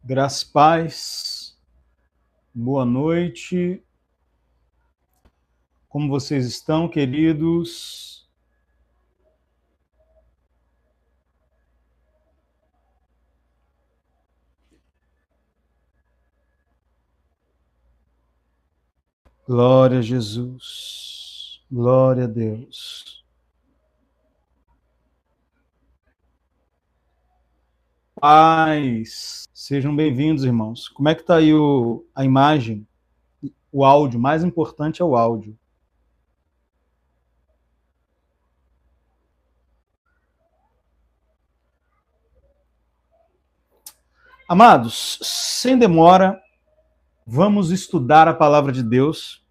Graça e paz, boa noite. Como vocês estão, queridos? Glória a Jesus, glória a Deus. Paz, sejam bem-vindos, irmãos. Como é que está aí a imagem? O áudio, mais importante é o áudio. Amados, sem demora, vamos estudar a palavra de Deus.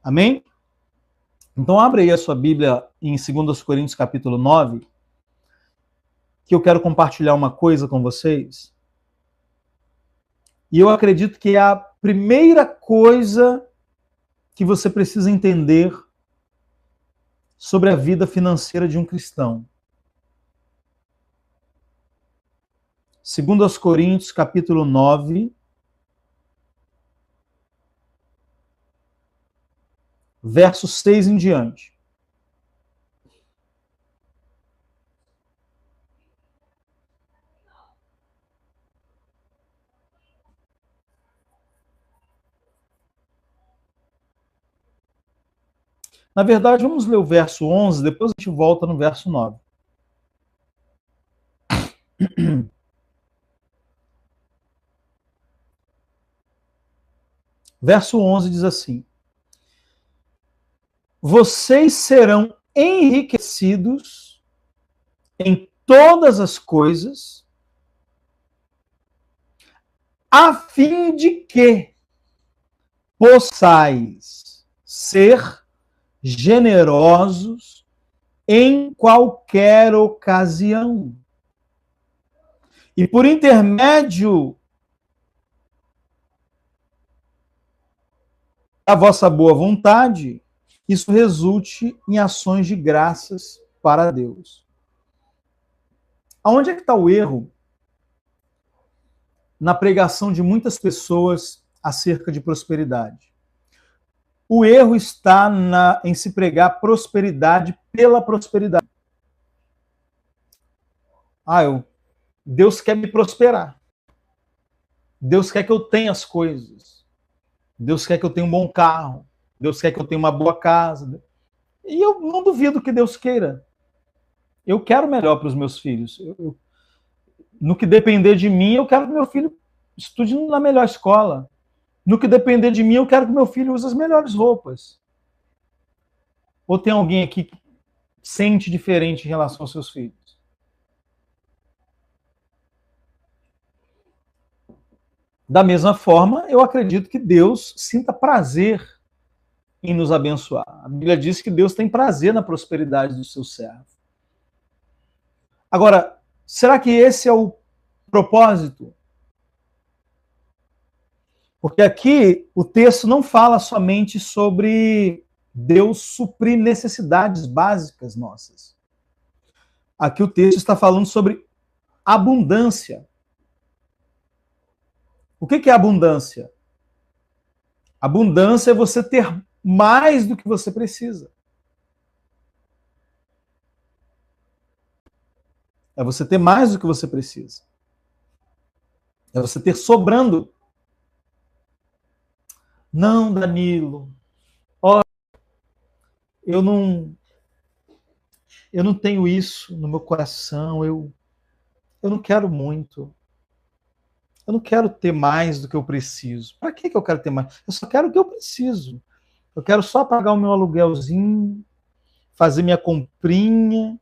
Amém? Então abre aí a sua Bíblia em 2 Coríntios capítulo 9, que eu quero compartilhar uma coisa com vocês. E eu acredito que é a primeira coisa que você precisa entender sobre a vida financeira de um cristão. 2 Coríntios, capítulo 9, versos 6 em diante. Na verdade, vamos ler o verso 11, depois a gente volta no verso 9. Verso 11 diz assim: vocês serão enriquecidos em todas as coisas, a fim de que possais ser generosos em qualquer ocasião. E por intermédio da vossa boa vontade, isso resulte em ações de graças para Deus. Aonde é que está o erro na pregação de muitas pessoas acerca de prosperidade? O erro está em se pregar prosperidade pela prosperidade. Deus quer me prosperar. Deus quer que eu tenha as coisas. Deus quer que eu tenha um bom carro. Deus quer que eu tenha uma boa casa. E eu não duvido que Deus queira. Eu quero o melhor para os meus filhos. No que depender de mim, eu quero que meu filho estude na melhor escola. No que depender de mim, eu quero que meu filho use as melhores roupas. Ou tem alguém aqui que sente diferente em relação aos seus filhos? Da mesma forma, eu acredito que Deus sinta prazer em nos abençoar. A Bíblia diz que Deus tem prazer na prosperidade do seu servo. Agora, será que esse é o propósito? Porque aqui o texto não fala somente sobre Deus suprir necessidades básicas nossas. Aqui o texto está falando sobre abundância. O que é abundância? Abundância é você ter mais do que você precisa. É você ter mais do que você precisa. É você ter sobrando. Não, Danilo. Olha, eu não tenho isso no meu coração. Eu não quero muito. Eu não quero ter mais do que eu preciso. Para que eu quero ter mais? Eu só quero o que eu preciso. Eu quero só pagar o meu aluguelzinho, fazer minha comprinha,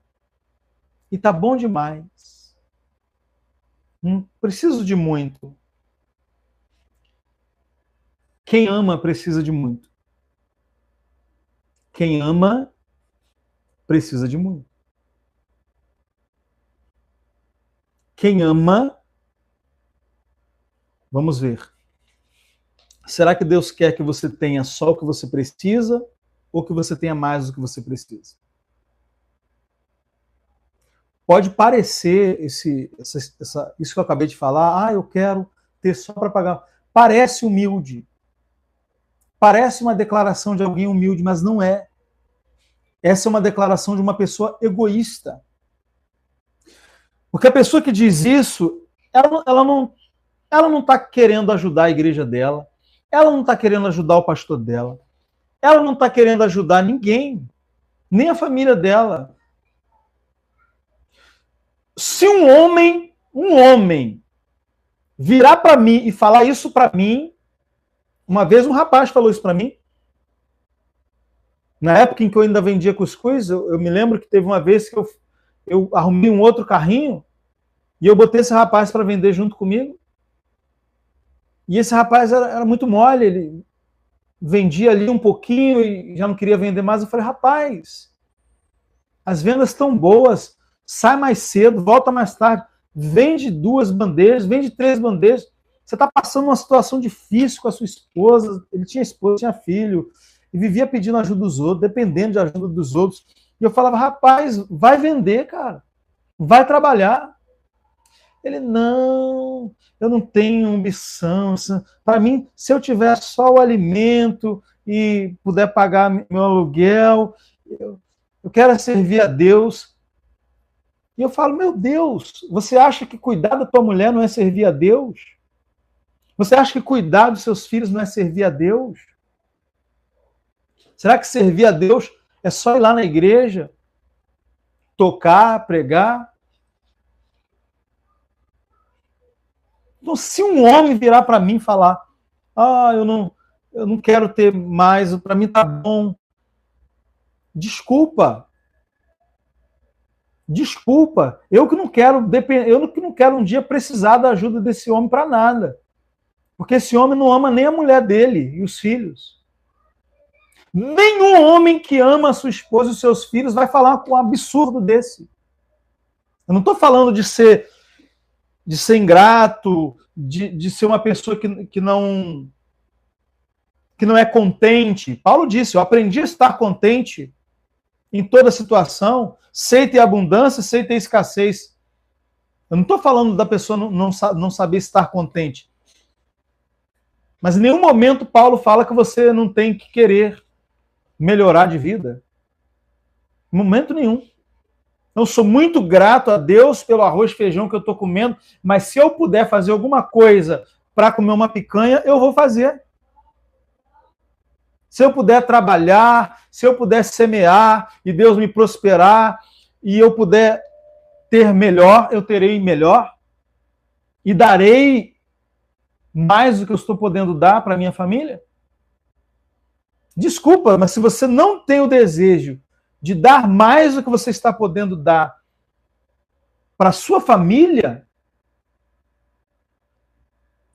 e tá bom demais. Não preciso de muito. Quem ama precisa de muito. Quem ama precisa de muito. Quem ama, vamos ver. Será que Deus quer que você tenha só o que você precisa ou que você tenha mais do que você precisa? Pode parecer isso que eu acabei de falar, eu quero ter só para pagar. Parece humilde. Parece uma declaração de alguém humilde, mas não é. Essa é uma declaração de uma pessoa egoísta. Porque a pessoa que diz isso, ela não está querendo ajudar a igreja dela, ela não está querendo ajudar o pastor dela, ela não está querendo ajudar ninguém, nem a família dela. Se um homem virar para mim e falar isso para mim, uma vez um rapaz falou isso para mim, na época em que eu ainda vendia cuscuz, eu me lembro que teve uma vez que eu arrumei um outro carrinho e eu botei esse rapaz para vender junto comigo. E esse rapaz era muito mole, ele vendia ali um pouquinho e já não queria vender mais. Eu falei, rapaz, as vendas estão boas, sai mais cedo, volta mais tarde, vende 2 bandejas, vende 3 bandejas. Você está passando uma situação difícil com a sua esposa, ele tinha esposa, tinha filho, e vivia pedindo ajuda dos outros, dependendo de ajuda dos outros. E eu falava, rapaz, vai vender, cara, vai trabalhar. Ele, não, eu não tenho ambição. Para mim, se eu tiver só o alimento e puder pagar meu aluguel, eu quero servir a Deus. E eu falo, meu Deus, você acha que cuidar da tua mulher não é servir a Deus? Você acha que cuidar dos seus filhos não é servir a Deus? Será que servir a Deus é só ir lá na igreja, tocar, pregar? Então, se um homem virar para mim e falar, eu não quero ter mais, para mim tá bom. Desculpa. Eu que não quero um dia precisar da ajuda desse homem para nada. Porque esse homem não ama nem a mulher dele e os filhos. Nenhum homem que ama a sua esposa e os seus filhos vai falar com um absurdo desse. Eu não estou falando de ser ingrato, de ser uma pessoa que não é contente. Paulo disse, eu aprendi a estar contente em toda situação, sei ter abundância, sei ter escassez. Eu não estou falando da pessoa não saber estar contente. Mas em nenhum momento Paulo fala que você não tem que querer melhorar de vida. Em momento nenhum. Eu sou muito grato a Deus pelo arroz e feijão que eu estou comendo, mas se eu puder fazer alguma coisa para comer uma picanha, eu vou fazer. Se eu puder trabalhar, se eu puder semear e Deus me prosperar e eu puder ter melhor, eu terei melhor e darei mais do que eu estou podendo dar para a minha família. Desculpa, mas se você não tem o desejo de dar mais do que você está podendo dar para a sua família,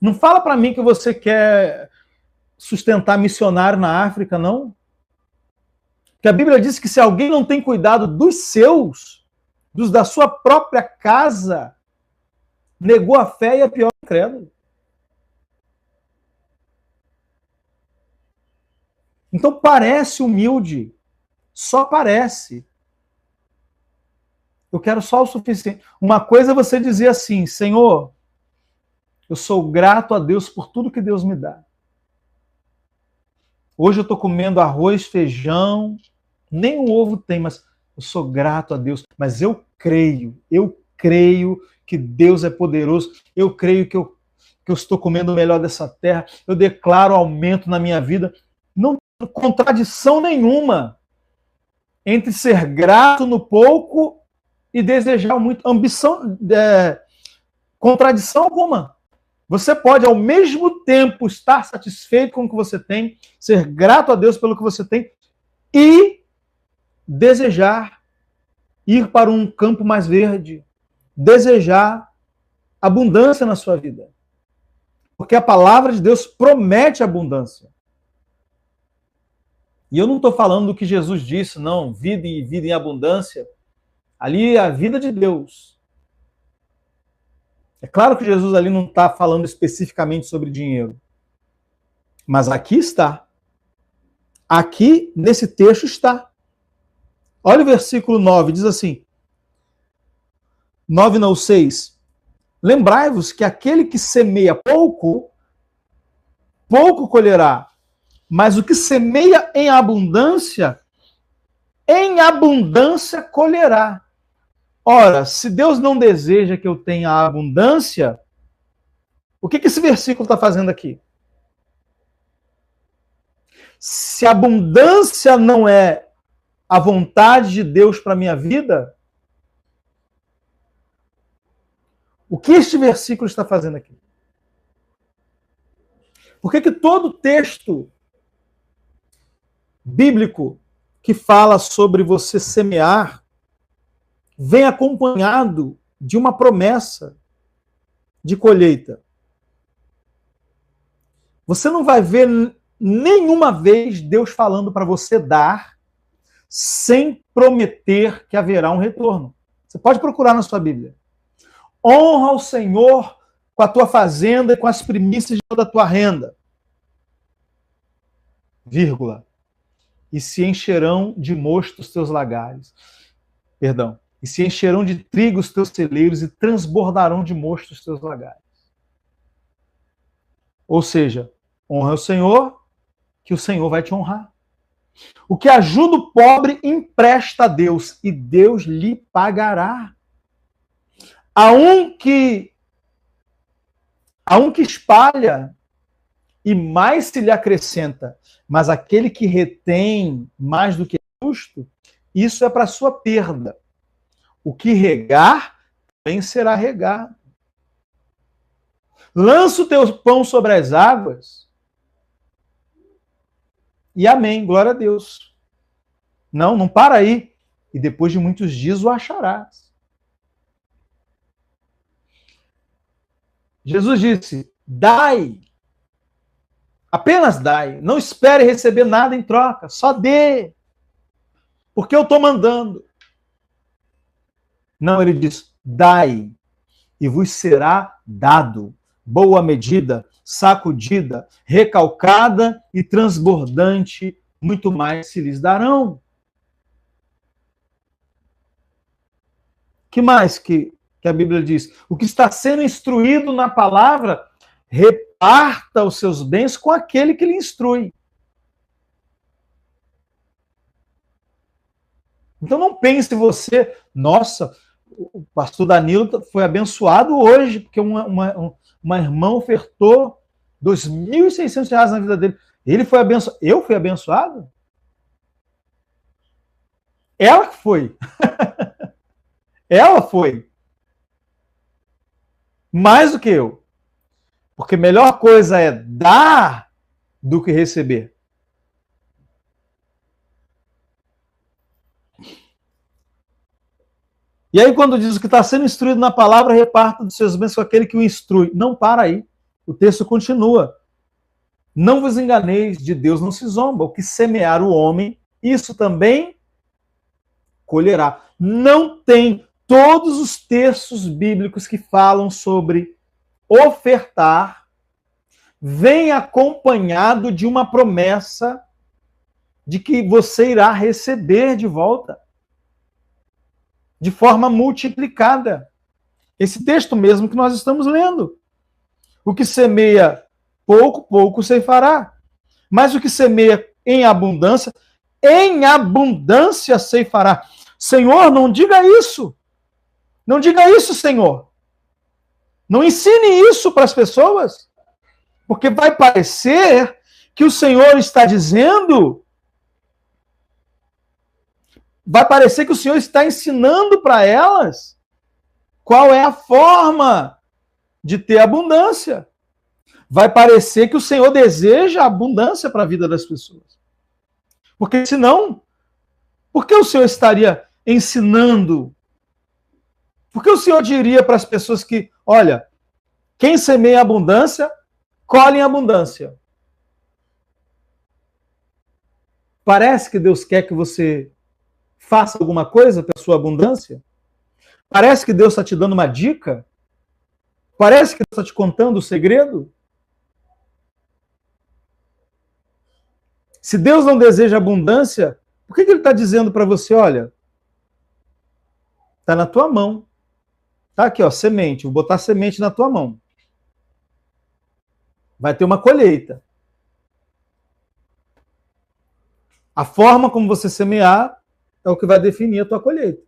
não fala para mim que você quer sustentar missionário na África, não. Porque a Bíblia diz que se alguém não tem cuidado dos seus, dos da sua própria casa, negou a fé e é pior que incrédulo. Então parece humilde, só parece. Eu quero só o suficiente. Uma coisa é você dizer assim, Senhor, eu sou grato a Deus por tudo que Deus me dá. Hoje eu estou comendo arroz, feijão, nem um ovo tem, mas eu sou grato a Deus. Mas eu creio que Deus é poderoso, eu creio que eu estou comendo o melhor dessa terra, eu declaro aumento na minha vida. Não tem contradição nenhuma entre ser grato no pouco e desejar muito. Contradição alguma. Você pode, ao mesmo tempo, estar satisfeito com o que você tem, ser grato a Deus pelo que você tem e desejar ir para um campo mais verde, desejar abundância na sua vida. Porque a palavra de Deus promete abundância. E eu não estou falando do que Jesus disse, não, vida e vida em abundância. Ali é a vida de Deus. É claro que Jesus ali não está falando especificamente sobre dinheiro. Mas aqui está. Aqui, nesse texto, está. Olha o versículo 9, diz assim. 9 não, 6. Lembrai-vos que aquele que semeia pouco, pouco colherá. Mas o que semeia em abundância colherá. Ora, se Deus não deseja que eu tenha abundância, o que esse versículo está fazendo aqui? Se abundância não é a vontade de Deus para a minha vida, o que este versículo está fazendo aqui? Por que todo texto bíblico que fala sobre você semear vem acompanhado de uma promessa de colheita? Você não vai ver nenhuma vez Deus falando para você dar sem prometer que haverá um retorno. Você pode procurar na sua Bíblia. Honra o Senhor com a tua fazenda e com as primícias de toda a tua renda. Vírgula. E se encherão de mosto os teus lagares. Perdão. E se encherão de trigo os teus celeiros e transbordarão de mosto os teus lagares. Ou seja, honra o Senhor, que o Senhor vai te honrar. O que ajuda o pobre empresta a Deus e Deus lhe pagará. Há um que espalha e mais se lhe acrescenta, mas aquele que retém mais do que é justo, isso é para sua perda. O que regar, também será regado. Lança o teu pão sobre as águas e amém, glória a Deus. Não para aí. E depois de muitos dias o acharás. Jesus disse, dai. Apenas dai. Não espere receber nada em troca. Só dê. Porque eu estou mandando. Não, ele diz, dai. E vos será dado. Boa medida, sacudida, recalcada e transbordante, muito mais se lhes darão. Que mais que a Bíblia diz? O que está sendo instruído na palavra, reparta os seus bens com aquele que lhe instrui. Então não pense você, nossa, o pastor Danilo foi abençoado hoje, porque uma irmã ofertou R$2.600 na vida dele. Ele foi abençoado. Eu fui abençoado? Ela que foi. Ela foi. Mais do que eu. Porque a melhor coisa é dar do que receber. E aí, quando diz o que está sendo instruído na palavra, reparta dos seus bens com aquele que o instrui. Não para aí. O texto continua. Não vos enganeis, de Deus não se zomba. O que semear o homem, isso também colherá. Não tem todos os textos bíblicos que falam sobre ofertar, vem acompanhado de uma promessa de que você irá receber de volta. De forma multiplicada. Esse texto mesmo que nós estamos lendo. O que semeia pouco, pouco ceifará. Mas o que semeia em abundância ceifará. Senhor, não diga isso. Não diga isso, Senhor. Não ensine isso para as pessoas. Porque vai parecer que o Senhor está dizendo... Vai parecer que o Senhor está ensinando para elas qual é a forma de ter abundância. Vai parecer que o Senhor deseja abundância para a vida das pessoas. Porque senão, por que o Senhor estaria ensinando? Por que o Senhor diria para as pessoas que, olha, quem semeia abundância, colhe em abundância? Parece que Deus quer que você faça alguma coisa pela sua abundância? Parece que Deus está te dando uma dica? Parece que Deus está te contando o segredo? Se Deus não deseja abundância, por que Ele está dizendo para você, olha, está na tua mão, Tá aqui, ó, semente. Vou botar semente na tua mão. Vai ter uma colheita. A forma como você semear é o que vai definir a tua colheita.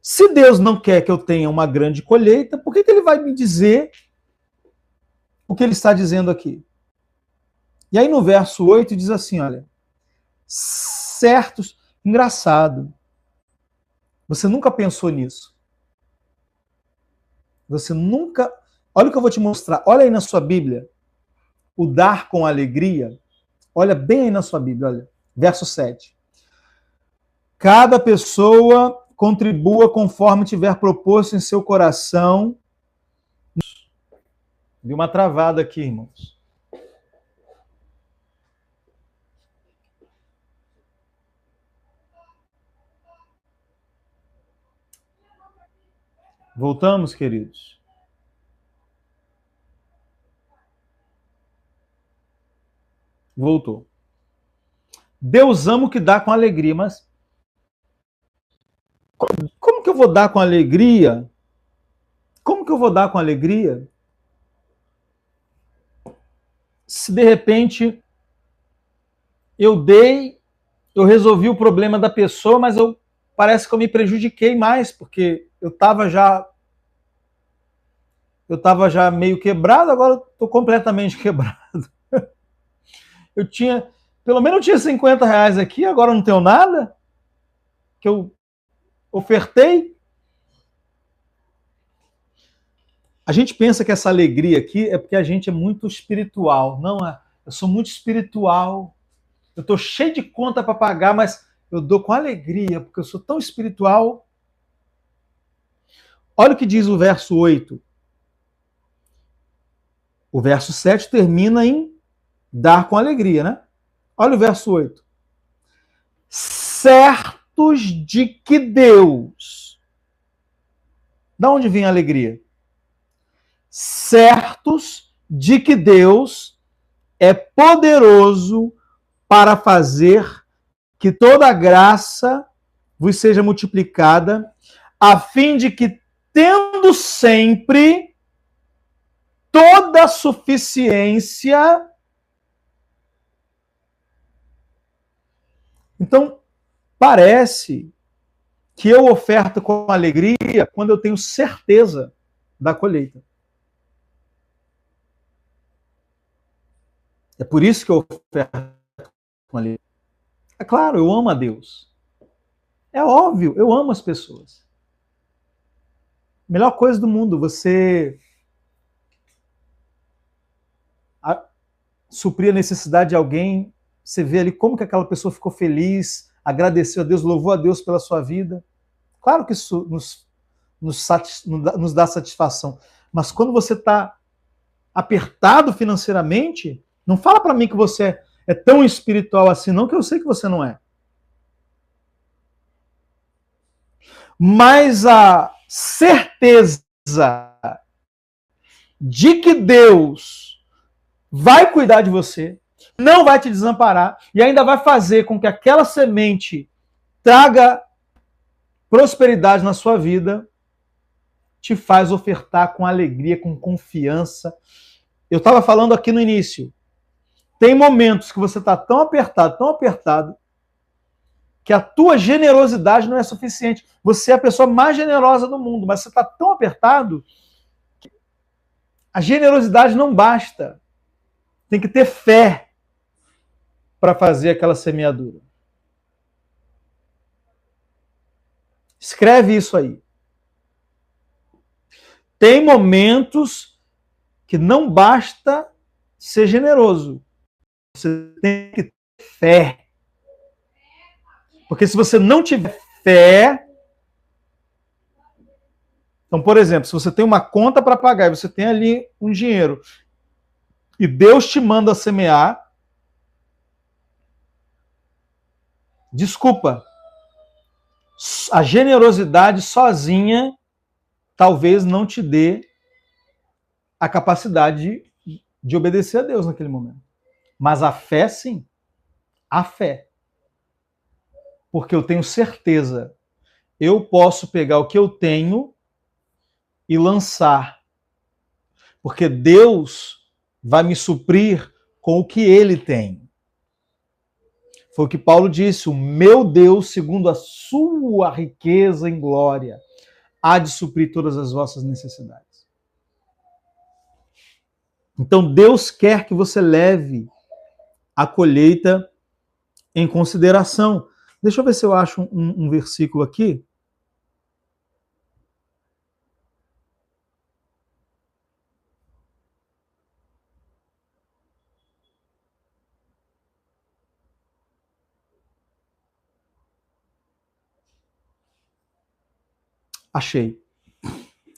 Se Deus não quer que eu tenha uma grande colheita, por que ele vai me dizer o que ele está dizendo aqui? E aí no verso 8 diz assim, olha, certos... Engraçado. Você nunca pensou nisso. Você nunca... Olha o que eu vou te mostrar. Olha aí na sua Bíblia. O dar com alegria. Olha bem aí na sua Bíblia, olha. Verso 7. Cada pessoa contribua conforme tiver proposto em seu coração. Deu uma travada aqui, irmãos. Voltamos, queridos. Voltou. Deus ama o que dá com alegria, mas como que eu vou dar com alegria? Como que eu vou dar com alegria se de repente eu resolvi o problema da pessoa, mas parece que eu me prejudiquei mais, porque eu estava já meio quebrado, agora estou completamente quebrado. Pelo menos eu tinha 50 reais aqui, agora não tenho nada, que eu ofertei. A gente pensa que essa alegria aqui é porque a gente é muito espiritual. Não, eu sou muito espiritual, eu estou cheio de conta para pagar, mas eu dou com alegria, porque eu sou tão espiritual. Olha o que diz o verso 8. O verso 7 termina em dar com alegria, né? Olha o verso 8. Certos de que Deus... Da onde vem a alegria? Certos de que Deus é poderoso para fazer que toda a graça vos seja multiplicada, a fim de que, tendo sempre toda a suficiência... Então, parece que eu oferto com alegria quando eu tenho certeza da colheita. É por isso que eu oferto com alegria. É claro, eu amo a Deus. É óbvio, eu amo as pessoas. Melhor coisa do mundo, você suprir a necessidade de alguém, você vê ali como que aquela pessoa ficou feliz, agradeceu a Deus, louvou a Deus pela sua vida. Claro que isso nos dá satisfação. Mas quando você está apertado financeiramente, não fala para mim que você é tão espiritual assim, não, que eu sei que você não é. Mas a certeza de que Deus vai cuidar de você, não vai te desamparar e ainda vai fazer com que aquela semente traga prosperidade na sua vida, te faz ofertar com alegria, com confiança. Eu estava falando aqui no início, tem momentos que você está tão apertado, que a tua generosidade não é suficiente. Você é a pessoa mais generosa do mundo, mas você está tão apertado que a generosidade não basta. Tem que ter fé para fazer aquela semeadura. Escreve isso aí. Tem momentos que não basta ser generoso. Você tem que ter fé. Porque se você não tiver fé... Então, por exemplo, se você tem uma conta para pagar e você tem ali um dinheiro e Deus te manda semear, desculpa, a generosidade sozinha talvez não te dê a capacidade de obedecer a Deus naquele momento. Mas a fé, sim. A fé. Porque eu tenho certeza eu posso pegar o que eu tenho e lançar, porque Deus vai me suprir com o que Ele tem. Foi o que Paulo disse: o meu Deus, segundo a sua riqueza em glória, há de suprir todas as vossas necessidades. Então Deus quer que você leve a colheita em consideração. Deixa eu ver se eu acho um versículo aqui. Achei.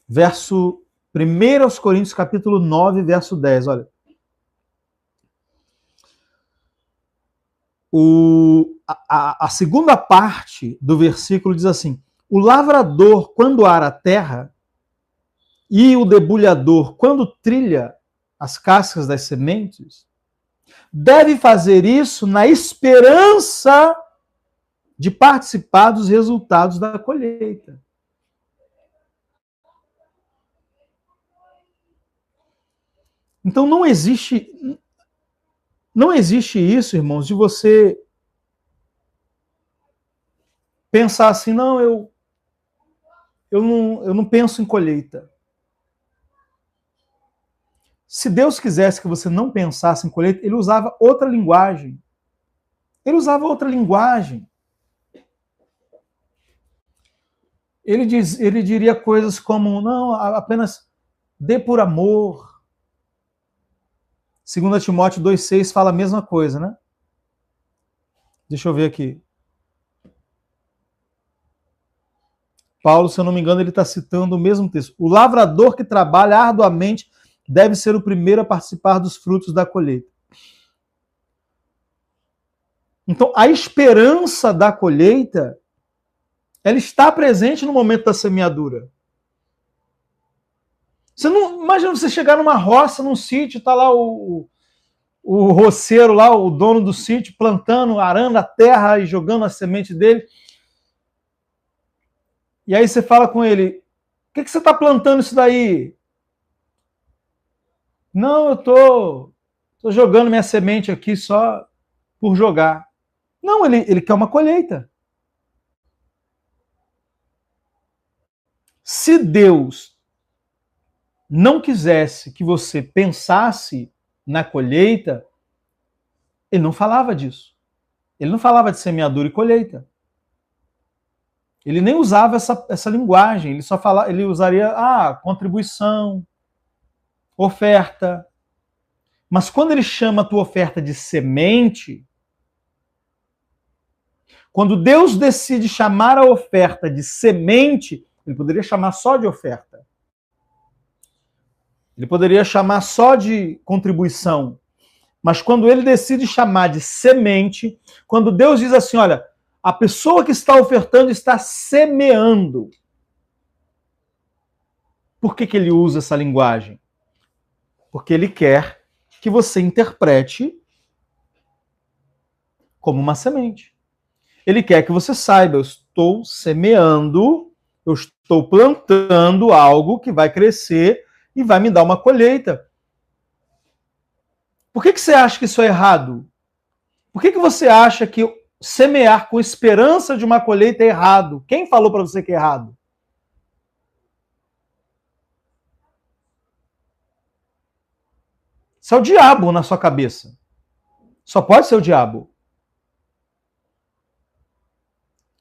Verso 1 Coríntios, capítulo 9, verso 10. Olha. A segunda parte do versículo diz assim: o lavrador, quando ara a terra, e o debulhador, quando trilha as cascas das sementes, deve fazer isso na esperança de participar dos resultados da colheita. Então não existe isso, irmãos, de você pensar assim, não, eu não penso em colheita. Se Deus quisesse que você não pensasse em colheita, ele usava outra linguagem. Ele usava outra linguagem. Ele diria coisas como, não, apenas dê por amor. 2 Timóteo 2,6 fala a mesma coisa, né? Deixa eu ver aqui. Paulo, se eu não me engano, ele está citando o mesmo texto. O lavrador que trabalha arduamente deve ser o primeiro a participar dos frutos da colheita. Então, a esperança da colheita, ela está presente no momento da semeadura. Você não imagina você chegar numa roça, num sítio, está lá o roceiro lá, o dono do sítio, plantando, arando a terra e jogando a semente dele. E aí você fala com ele, o que você está plantando isso daí? Não, eu tô jogando minha semente aqui só por jogar. Não, ele quer uma colheita. Se Deus não quisesse que você pensasse na colheita, ele não falava disso. Ele não falava de semeadura e colheita. Ele nem usava essa linguagem. Ele usaria contribuição, oferta. Mas quando ele chama a tua oferta de semente, quando Deus decide chamar a oferta de semente, ele poderia chamar só de oferta. Ele poderia chamar só de contribuição. Mas quando ele decide chamar de semente, quando Deus diz assim, olha, a pessoa que está ofertando está semeando. Por que ele usa essa linguagem? Porque ele quer que você interprete como uma semente. Ele quer que você saiba, eu estou semeando, eu estou plantando algo que vai crescer e vai me dar uma colheita. Por que você acha que isso é errado? Por que você acha que semear com esperança de uma colheita é errado? Quem falou para você que é errado? Isso é o diabo na sua cabeça. Só pode ser o diabo.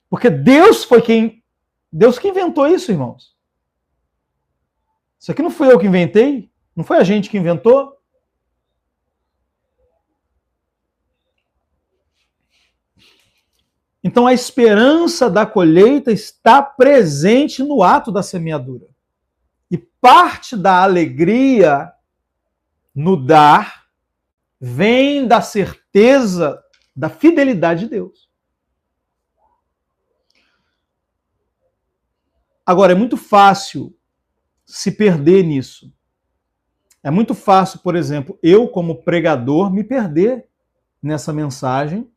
Porque Deus que inventou isso, irmãos. Isso aqui não fui eu que inventei, não foi a gente que inventou. Então a esperança da colheita está presente no ato da semeadura. E parte da alegria no dar vem da certeza da fidelidade de Deus. Agora, é muito fácil se perder nisso. É muito fácil, por exemplo, eu como pregador me perder nessa mensagem,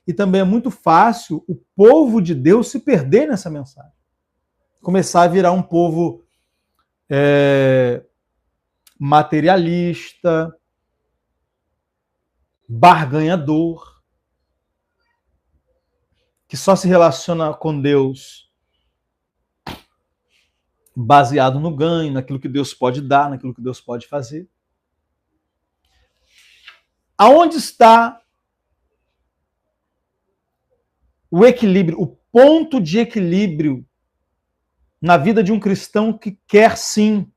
e também é muito fácil o povo de Deus se perder nessa mensagem. começar a virar um povo materialista, barganhador, que só se relaciona com Deus baseado no ganho, naquilo que Deus pode dar, naquilo que Deus pode fazer. Aonde está o equilíbrio, o ponto de equilíbrio na vida de um cristão que quer sim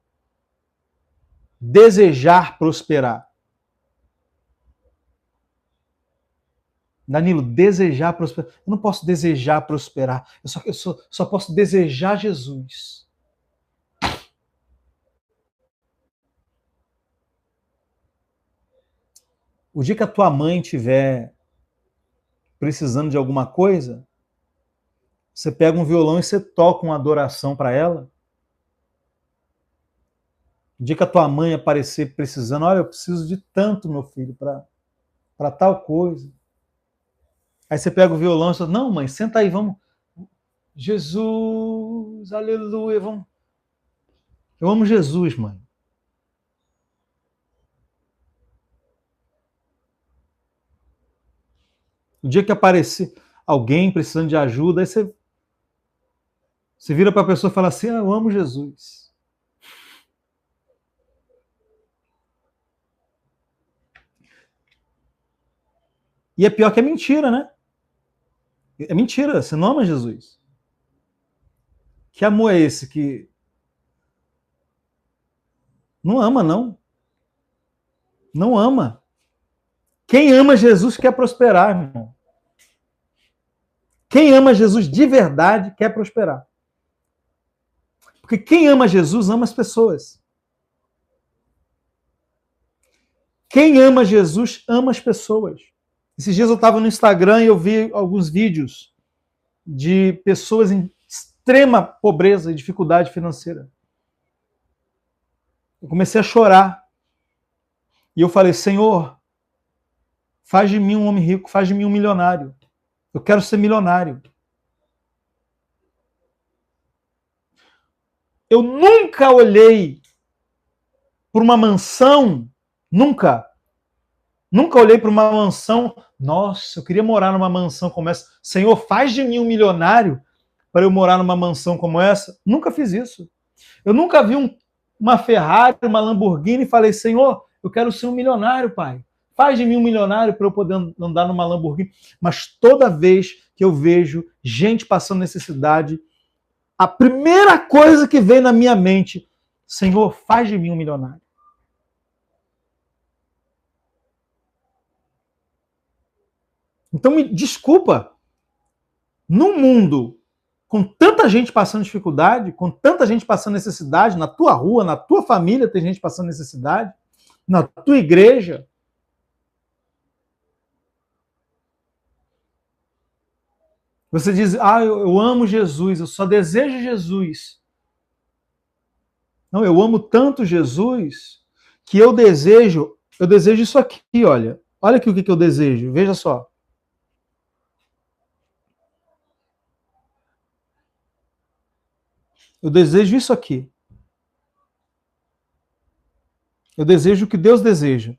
desejar prosperar? Danilo, desejar prosperar. Eu não posso desejar prosperar. Eu só posso desejar Jesus. O dia que a tua mãe estiver precisando de alguma coisa, você pega um violão e você toca uma adoração para ela. O dia que a tua mãe aparecer precisando, olha, eu preciso de tanto, meu filho, para tal coisa. Aí você pega o violão e fala, não, mãe, senta aí, vamos. Jesus, aleluia, vamos. Eu amo Jesus, mãe. O dia que aparecer alguém precisando de ajuda, aí você vira para a pessoa e fala assim, eu amo Jesus. E é pior que é mentira, né? É mentira, você não ama Jesus. Que amor é esse que não ama, não? Não ama. Quem ama Jesus quer prosperar, irmão. Quem ama Jesus de verdade quer prosperar. Porque quem ama Jesus ama as pessoas. Quem ama Jesus ama as pessoas. Esses dias eu estava no Instagram e eu vi alguns vídeos de pessoas em extrema pobreza e dificuldade financeira. Eu comecei a chorar. E eu falei, Senhor, faz de mim um homem rico, faz de mim um milionário. Eu quero ser milionário. Eu nunca olhei por uma mansão, nunca olhei para uma mansão, nossa, eu queria morar numa mansão como essa. Senhor, faz de mim um milionário para eu morar numa mansão como essa. Nunca fiz isso. Eu nunca vi uma Ferrari, uma Lamborghini e falei, Senhor, eu quero ser um milionário, Pai. Faz de mim um milionário para eu poder andar numa Lamborghini. Mas toda vez que eu vejo gente passando necessidade, a primeira coisa que vem na minha mente, Senhor, faz de mim um milionário. Então me desculpa, num mundo com tanta gente passando dificuldade, com tanta gente passando necessidade, na tua rua, na tua família tem gente passando necessidade, na tua igreja, você diz, eu amo Jesus, eu só desejo Jesus. Não, eu amo tanto Jesus que eu desejo isso aqui, olha. Olha aqui o que eu desejo, veja só. Eu desejo isso aqui. Eu desejo o que Deus deseja.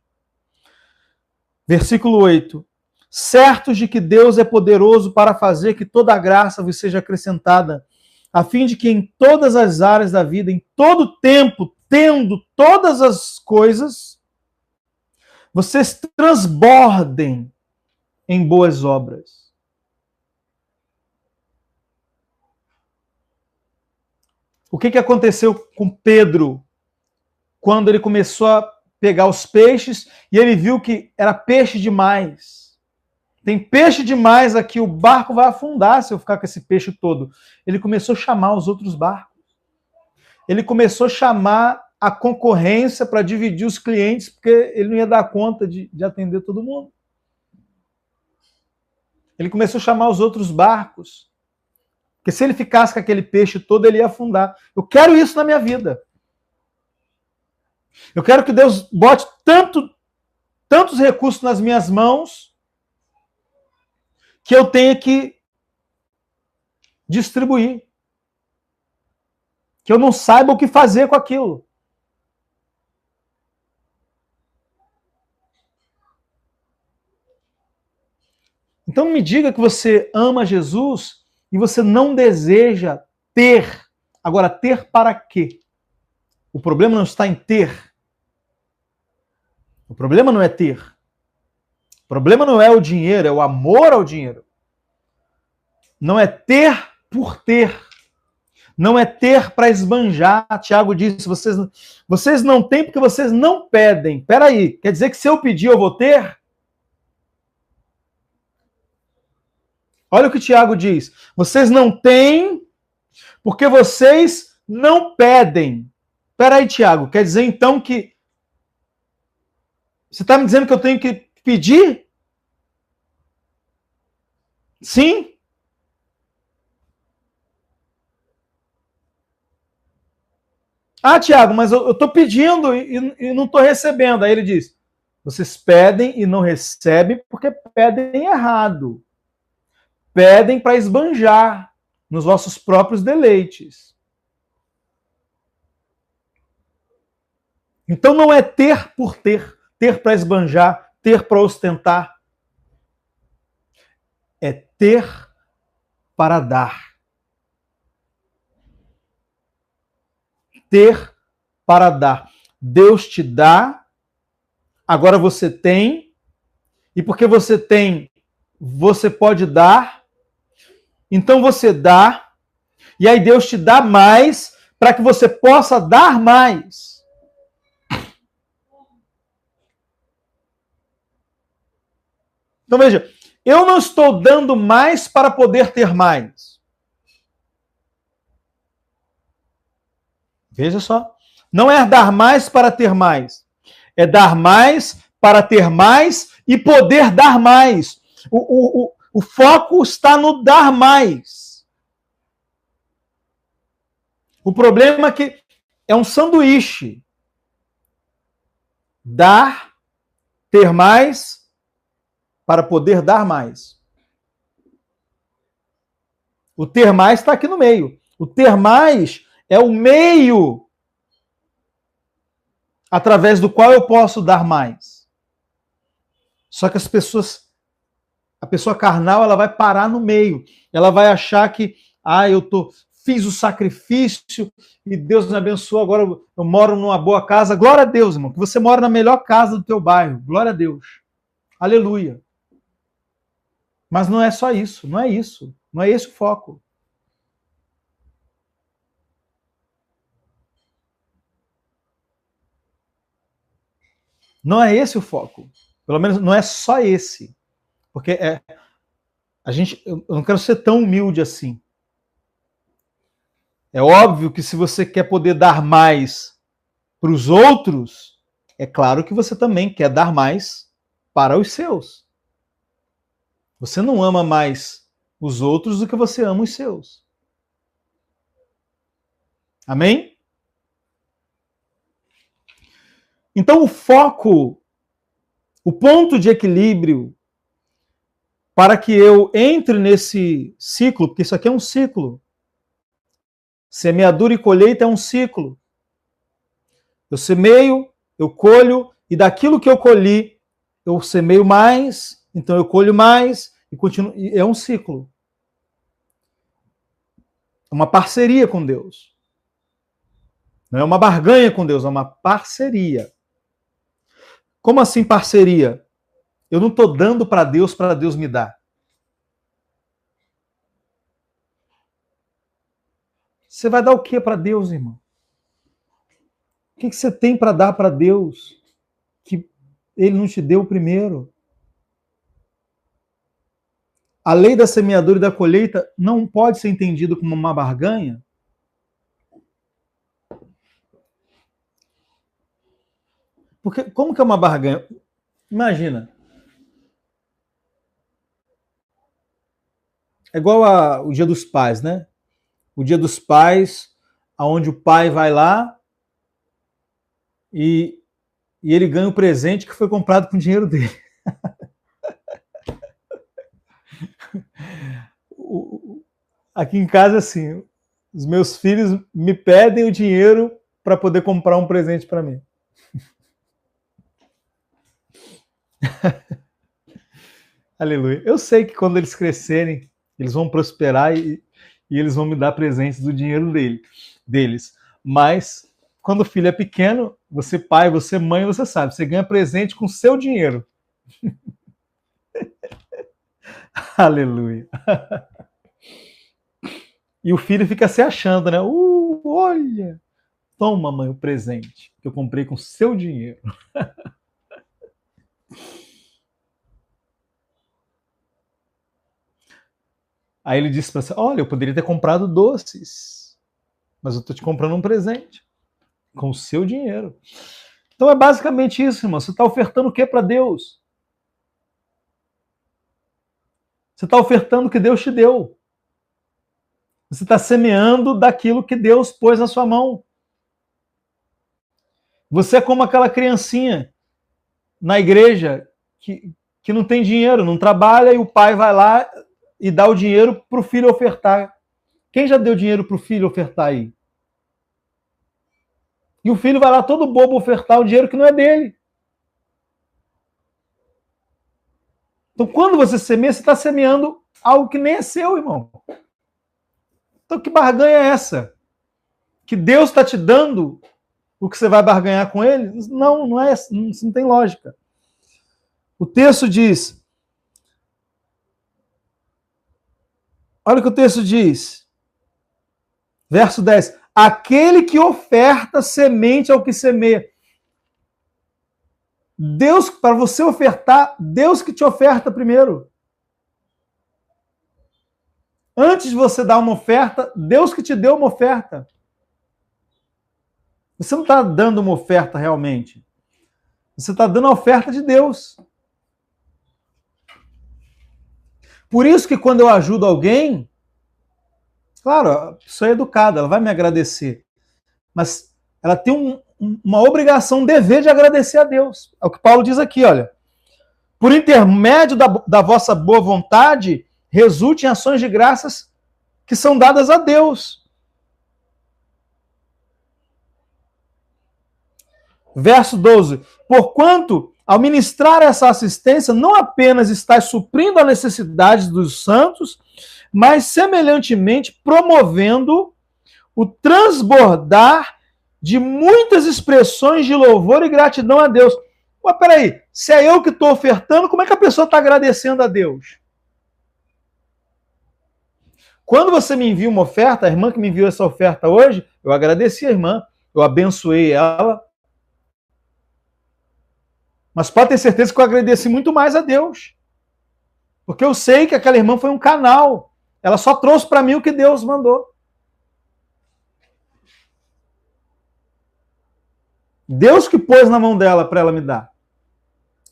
Versículo 8. Certos de que Deus é poderoso para fazer que toda a graça vos seja acrescentada, a fim de que em todas as áreas da vida, em todo tempo, tendo todas as coisas, vocês transbordem em boas obras. O que aconteceu com Pedro quando ele começou a pegar os peixes e ele viu que era peixe demais? Tem peixe demais aqui, o barco vai afundar se eu ficar com esse peixe todo. Ele começou a chamar os outros barcos. Ele começou a chamar a concorrência para dividir os clientes, porque ele não ia dar conta de atender todo mundo. Ele começou a chamar os outros barcos. Porque se ele ficasse com aquele peixe todo, ele ia afundar. Eu quero isso na minha vida. Eu quero que Deus bote tantos recursos nas minhas mãos que eu tenha que distribuir. que eu não saiba o que fazer com aquilo. Então me diga que você ama Jesus e você não deseja ter. Agora, ter para quê? O problema não está em ter. O problema não é ter. O problema não é o dinheiro, é o amor ao dinheiro. Não é ter por ter. Não é ter para esbanjar. Tiago disse, vocês não têm porque vocês não pedem. Espera aí, quer dizer que se eu pedir eu vou ter? Olha o que Tiago diz. Vocês não têm porque vocês não pedem. Espera aí, Tiago, quer dizer então que você está me dizendo que eu tenho que pedir? Sim. Ah, Tiago, mas eu estou pedindo e não estou recebendo. Aí ele diz, vocês pedem e não recebem porque pedem errado. Pedem para esbanjar nos vossos próprios deleites. Então não é ter por ter para esbanjar, ter para ostentar. É ter para dar. Ter para dar. Deus te dá, agora você tem, e porque você tem, você pode dar, então você dá, e aí Deus te dá mais para que você possa dar mais. Então veja, eu não estou dando mais para poder ter mais. Veja só. Não é dar mais para ter mais. É dar mais para ter mais e poder dar mais. O foco está no dar mais. O problema é que é um sanduíche. Dar, ter mais, para poder dar mais. O ter mais está aqui no meio. O ter mais é o meio através do qual eu posso dar mais. Só que a pessoa carnal, ela vai parar no meio. Ela vai achar que, fiz o sacrifício e Deus me abençoou, agora eu moro numa boa casa. Glória a Deus, irmão, que você mora na melhor casa do teu bairro. Glória a Deus. Aleluia. Mas não é só isso, não é isso. Não é esse o foco. Não é esse o foco. Pelo menos não é só esse. Porque eu não quero ser tão humilde assim. É óbvio que se você quer poder dar mais para os outros, é claro que você também quer dar mais para os seus. Você não ama mais os outros do que você ama os seus. Amém? Então o foco, o ponto de equilíbrio para que eu entre nesse ciclo, porque isso aqui é um ciclo. Semeadura e colheita é um ciclo. Eu semeio, eu colho, e daquilo que eu colhi, eu semeio mais, então eu colho mais, e continuo. E é um ciclo. É uma parceria com Deus. Não é uma barganha com Deus, é uma parceria. Como assim parceria? Eu não estou dando para Deus me dar. Você vai dar o que para Deus, irmão? O que você tem para dar para Deus que Ele não te deu primeiro? A lei da semeadura e da colheita não pode ser entendida como uma barganha. Porque como que é uma barganha? Imagina. É igual o Dia dos Pais, né? O Dia dos Pais, onde o pai vai lá e ele ganha o presente que foi comprado com o dinheiro dele. Aqui em casa, assim, Os meus filhos me pedem o dinheiro para poder comprar um presente para mim. Aleluia. Eu sei que quando eles crescerem, eles vão prosperar e eles vão me dar presentes do dinheiro deles. Mas quando o filho é pequeno, você pai, você mãe, você sabe, você ganha presente com seu dinheiro. Aleluia. E o filho fica se achando, né? Olha, toma, mãe, o presente que eu comprei com seu dinheiro. Aí ele disse para você, olha, eu poderia ter comprado doces, mas eu estou te comprando um presente com o seu dinheiro. Então é basicamente isso, irmão. Você está ofertando o que para Deus? Você está ofertando o que Deus te deu. Você está semeando daquilo que Deus pôs na sua mão. Você é como aquela criancinha na igreja que não tem dinheiro, não trabalha, e o pai vai lá e dá o dinheiro para o filho ofertar. Quem já deu dinheiro para o filho ofertar aí? E o filho vai lá todo bobo ofertar o dinheiro que não é dele. Então, quando você semeia, você está semeando algo que nem é seu, irmão. Então, que barganha é essa? Que Deus está te dando o que você vai barganhar com ele? Não, não é, isso não tem lógica. O texto diz, olha o que o texto diz, verso 10, aquele que oferta semente ao que semeia. Deus, para você ofertar, Deus que te oferta primeiro. Antes de você dar uma oferta, Deus que te deu uma oferta. Você não está dando uma oferta realmente. Você está dando a oferta de Deus. Por isso que quando eu ajudo alguém, claro, a pessoa é educada, ela vai me agradecer. Mas ela tem uma obrigação, um dever de agradecer a Deus. É o que Paulo diz aqui, olha. Por intermédio da vossa boa vontade, resulte em ações de graças que são dadas a Deus. Verso 12. Porquanto, ao ministrar essa assistência, não apenas estás suprindo a necessidade dos santos, mas semelhantemente promovendo o transbordar de muitas expressões de louvor e gratidão a Deus. Mas peraí, se é eu que estou ofertando, como é que a pessoa está agradecendo a Deus? Quando você me envia uma oferta, a irmã que me enviou essa oferta hoje, eu agradeci a irmã, eu abençoei ela. Mas pode ter certeza que eu agradeci muito mais a Deus. Porque eu sei que aquela irmã foi um canal. Ela só trouxe para mim o que Deus mandou. Deus que pôs na mão dela para ela me dar.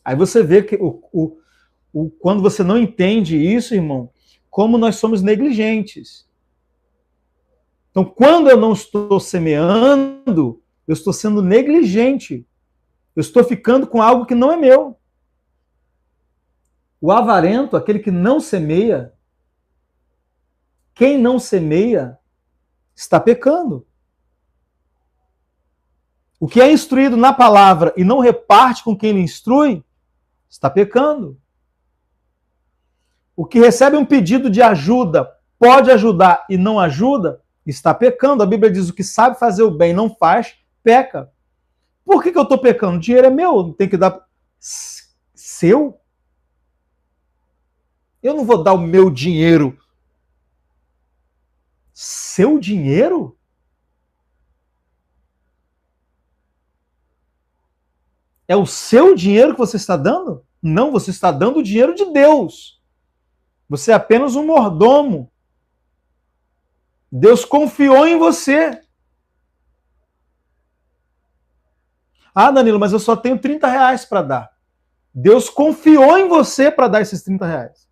Aí você vê que quando você não entende isso, irmão, como nós somos negligentes. Então, quando eu não estou semeando, eu estou sendo negligente. Eu estou ficando com algo que não é meu. O avarento, aquele que não semeia, quem não semeia, está pecando. O que é instruído na palavra e não reparte com quem lhe instrui, está pecando. O que recebe um pedido de ajuda, pode ajudar e não ajuda, está pecando. A Bíblia diz: o que sabe fazer o bem e não faz, peca. Por que eu estou pecando? O dinheiro é meu, não tem que dar seu? Eu não vou dar o meu dinheiro. Seu dinheiro? É o seu dinheiro que você está dando? Não, você está dando o dinheiro de Deus. Você é apenas um mordomo. Deus confiou em você. Ah, Danilo, mas eu só tenho 30 reais para dar. Deus confiou em você para dar esses 30 reais.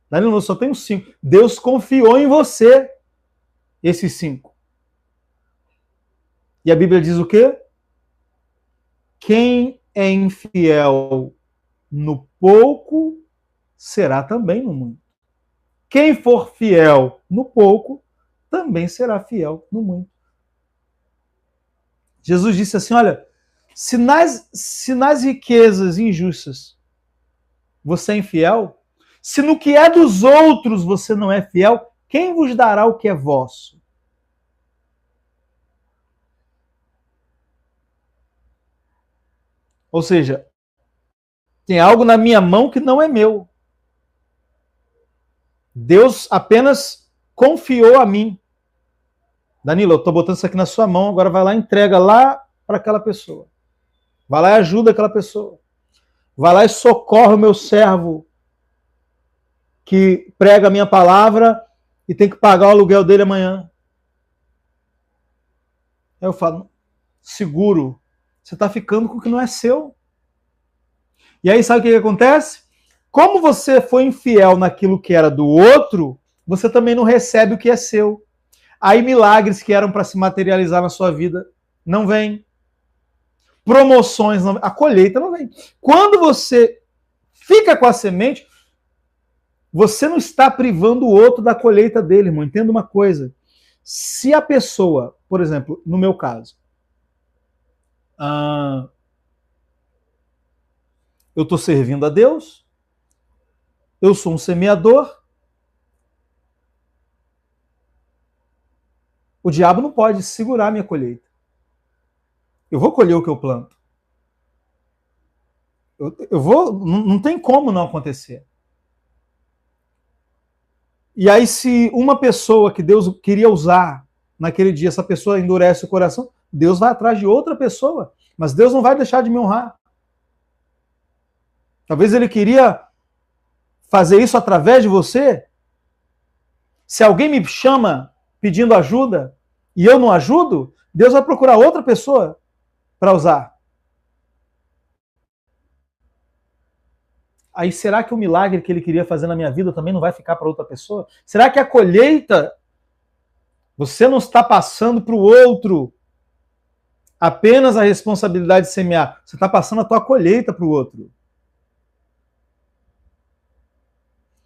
Danilo, eu só tenho 5. Deus confiou em você esses 5. E a Bíblia diz o quê? Quem é infiel no pouco, será também no muito. Quem for fiel no pouco, também será fiel no muito. Jesus disse assim, olha, se nas riquezas injustas você é infiel, se no que é dos outros você não é fiel, quem vos dará o que é vosso? Ou seja, tem algo na minha mão que não é meu. Deus apenas confiou a mim. Danilo, eu estou botando isso aqui na sua mão, agora vai lá e entrega lá para aquela pessoa. Vai lá e ajuda aquela pessoa. Vai lá e socorre o meu servo que prega a minha palavra e tem que pagar o aluguel dele amanhã. Aí eu falo, seguro, você está ficando com o que não é seu. E aí sabe o que acontece? Como você foi infiel naquilo que era do outro, você também não recebe o que é seu. Aí milagres que eram para se materializar na sua vida não vêm. Promoções, não... a colheita não vem. Quando você fica com a semente, você não está privando o outro da colheita dele, irmão. Entenda uma coisa. Se a pessoa, por exemplo, no meu caso, eu estou servindo a Deus, eu sou um semeador, o diabo não pode segurar a minha colheita. Eu vou colher o que eu planto. Eu vou, não tem como não acontecer. E aí, se uma pessoa que Deus queria usar naquele dia, essa pessoa endurece o coração, Deus vai atrás de outra pessoa. Mas Deus não vai deixar de me honrar. Talvez ele queria fazer isso através de você. Se alguém me chama pedindo ajuda e eu não ajudo, Deus vai procurar outra pessoa para usar. Aí será que o milagre que ele queria fazer na minha vida também não vai ficar para outra pessoa? Será que a colheita você não está passando para o outro apenas a responsabilidade de semear? Você está passando a tua colheita para o outro.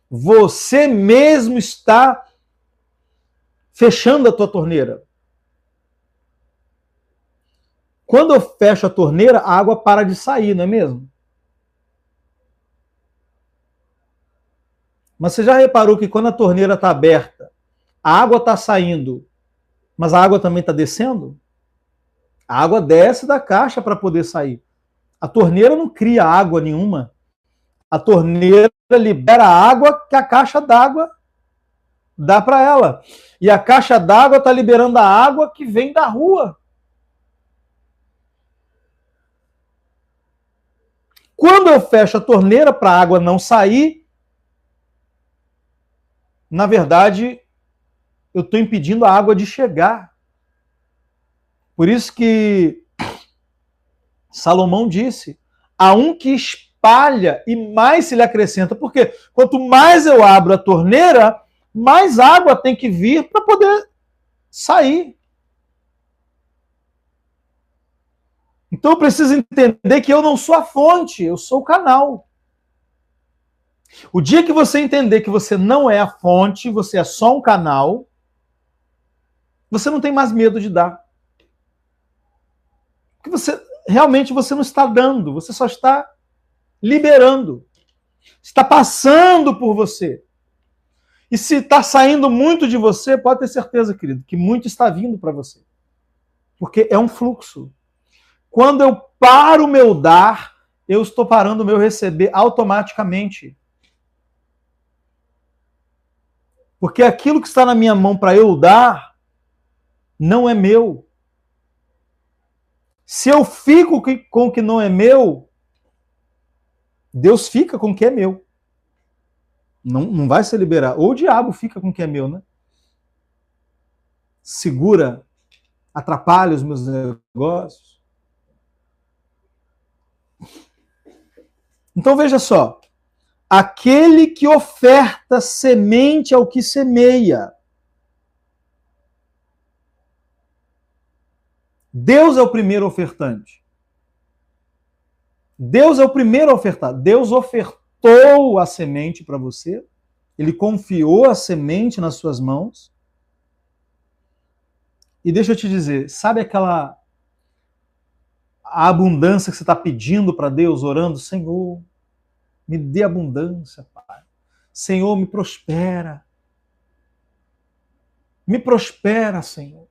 Você mesmo está fechando a tua torneira. Quando eu fecho a torneira, a água para de sair, não é mesmo? Mas você já reparou que quando a torneira está aberta, a água está saindo, mas a água também está descendo? A água desce da caixa para poder sair. A torneira não cria água nenhuma. A torneira libera a água que a caixa d'água dá para ela. E a caixa d'água está liberando a água que vem da rua. Quando eu fecho a torneira para a água não sair, na verdade, eu estou impedindo a água de chegar. Por isso que Salomão disse, há um que espalha e mais se lhe acrescenta. Porque quanto mais eu abro a torneira, mais água tem que vir para poder sair. Então eu preciso entender que eu não sou a fonte, eu sou o canal. O dia que você entender que você não é a fonte, você é só um canal, você não tem mais medo de dar. Porque realmente você não está dando, você só está liberando. Está passando por você. E se está saindo muito de você, pode ter certeza, querido, que muito está vindo para você. Porque é um fluxo. Quando eu paro o meu dar, eu estou parando o meu receber automaticamente. Porque aquilo que está na minha mão para eu dar, não é meu. Se eu fico com o que não é meu, Deus fica com o que é meu. Não vai se liberar. Ou o diabo fica com o que é meu, né? Segura, atrapalha os meus negócios. Então veja só. Aquele que oferta semente ao que semeia. Deus é o primeiro ofertante. Deus é o primeiro a ofertar. Deus ofertou a semente para você. Ele confiou a semente nas suas mãos. E deixa eu te dizer, sabe aquela a abundância que você está pedindo para Deus, orando, Senhor, me dê abundância, Pai. Senhor, me prospera. Me prospera, Senhor.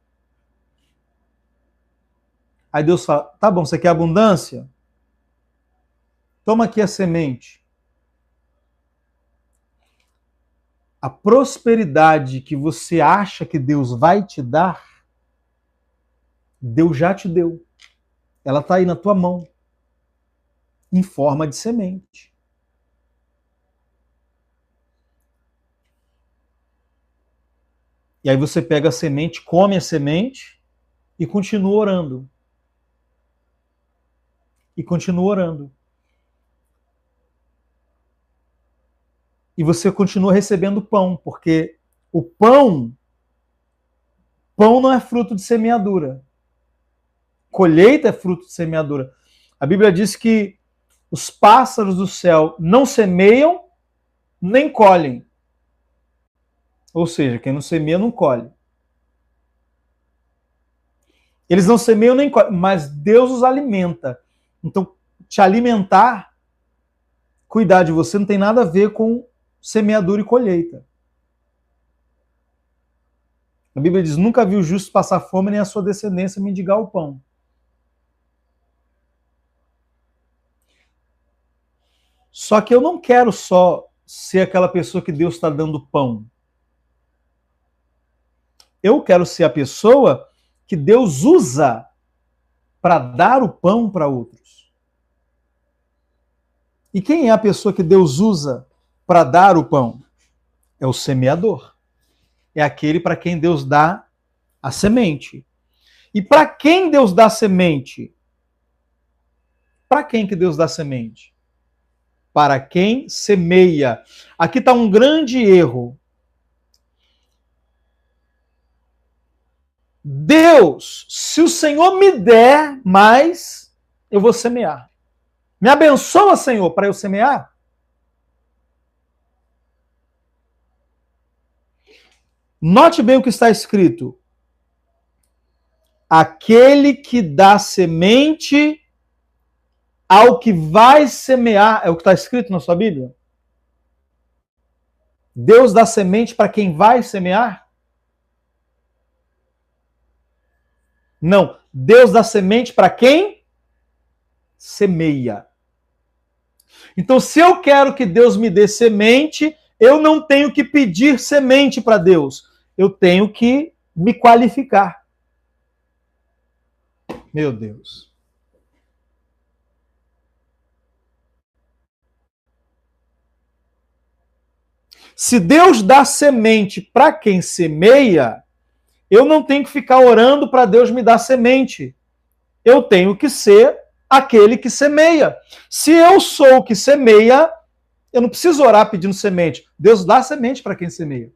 Aí Deus fala, tá bom, você quer abundância? Toma aqui a semente. A prosperidade que você acha que Deus vai te dar, Deus já te deu. Ela está aí na tua mão, em forma de semente. E aí você pega a semente, come a semente e continua orando. E continua orando. E você continua recebendo pão, porque o pão não é fruto de semeadura. Colheita é fruto de semeadura. A Bíblia diz que os pássaros do céu não semeiam nem colhem. Ou seja, quem não semeia não colhe. Eles não semeiam nem colhem, mas Deus os alimenta. Então, te alimentar, cuidar de você, não tem nada a ver com semeadura e colheita. A Bíblia diz, nunca viu o justo passar fome, nem a sua descendência mendigar o pão. Só que eu não quero só ser aquela pessoa que Deus está dando pão. Eu quero ser a pessoa que Deus usa para dar o pão para outros. E quem é a pessoa que Deus usa para dar o pão? É o semeador. É aquele para quem Deus dá a semente. E para quem Deus dá semente? Para quem que Deus dá semente? Para quem semeia. Aqui está um grande erro. Deus, se o Senhor me der mais, eu vou semear. Me abençoa, Senhor, para eu semear? Note bem o que está escrito. Aquele que dá semente ao que vai semear, é o que está escrito na sua Bíblia? Deus dá semente para quem vai semear? Não. Deus dá semente para quem semeia. Então, se eu quero que Deus me dê semente, eu não tenho que pedir semente para Deus. Eu tenho que me qualificar. Meu Deus. Se Deus dá semente para quem semeia, eu não tenho que ficar orando para Deus me dar semente. Eu tenho que ser aquele que semeia. Se eu sou o que semeia, eu não preciso orar pedindo semente. Deus dá semente para quem semeia.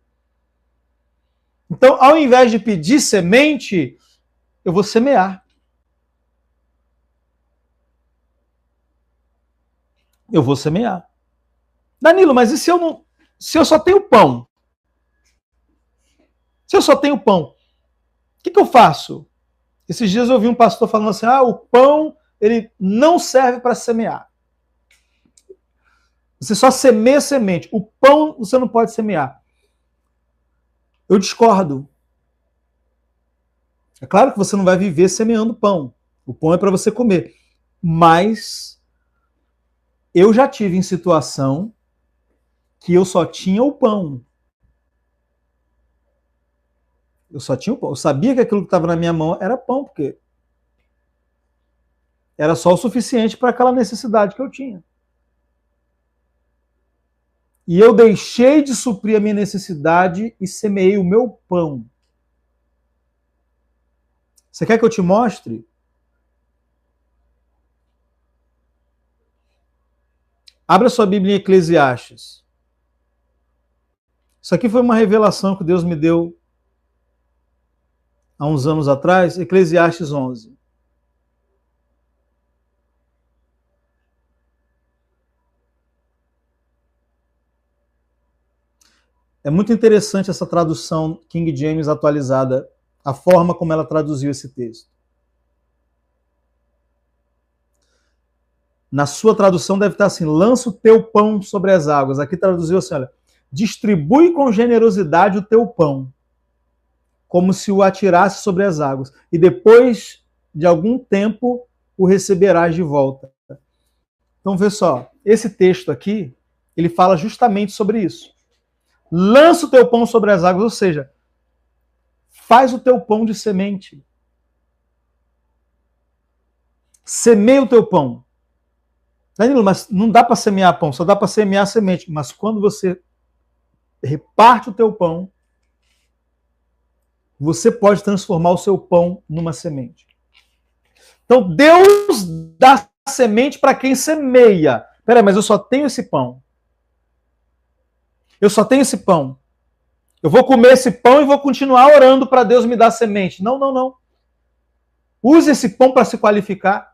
Então, ao invés de pedir semente, eu vou semear. Eu vou semear. Danilo, mas e se eu não, se eu só tenho pão? Se eu só tenho pão, o que eu faço? Esses dias eu ouvi um pastor falando assim, o pão ele não serve para semear. Você só semeia semente. O pão você não pode semear. Eu discordo. É claro que você não vai viver semeando pão. O pão é para você comer. Mas eu já tive em situação que eu só tinha o pão. Eu só tinha o pão. Eu sabia que aquilo que estava na minha mão era pão, porque era só o suficiente para aquela necessidade que eu tinha. E eu deixei de suprir a minha necessidade e semeei o meu pão. Você quer que eu te mostre? Abra sua Bíblia em Eclesiastes. Isso aqui foi uma revelação que Deus me deu há uns anos atrás, Eclesiastes 11. É muito interessante essa tradução King James atualizada a forma como ela traduziu esse texto. Na sua tradução deve estar assim: lança o teu pão sobre as águas. Aqui traduziu assim: olha, distribui com generosidade o teu pão, como se o atirasse sobre as águas, e depois de algum tempo o receberás de volta. Então, vê só, esse texto aqui, ele fala justamente sobre isso. Lança o teu pão sobre as águas, ou seja, faz o teu pão de semente. Semeia o teu pão. Danilo, mas não dá para semear pão, só dá para semear semente. Mas quando você reparte o teu pão, você pode transformar o seu pão numa semente. Então, Deus dá semente para quem semeia. Peraí, mas eu só tenho esse pão. Eu só tenho esse pão. Eu vou comer esse pão e vou continuar orando para Deus me dar semente. Não, não, não. Use esse pão para se qualificar.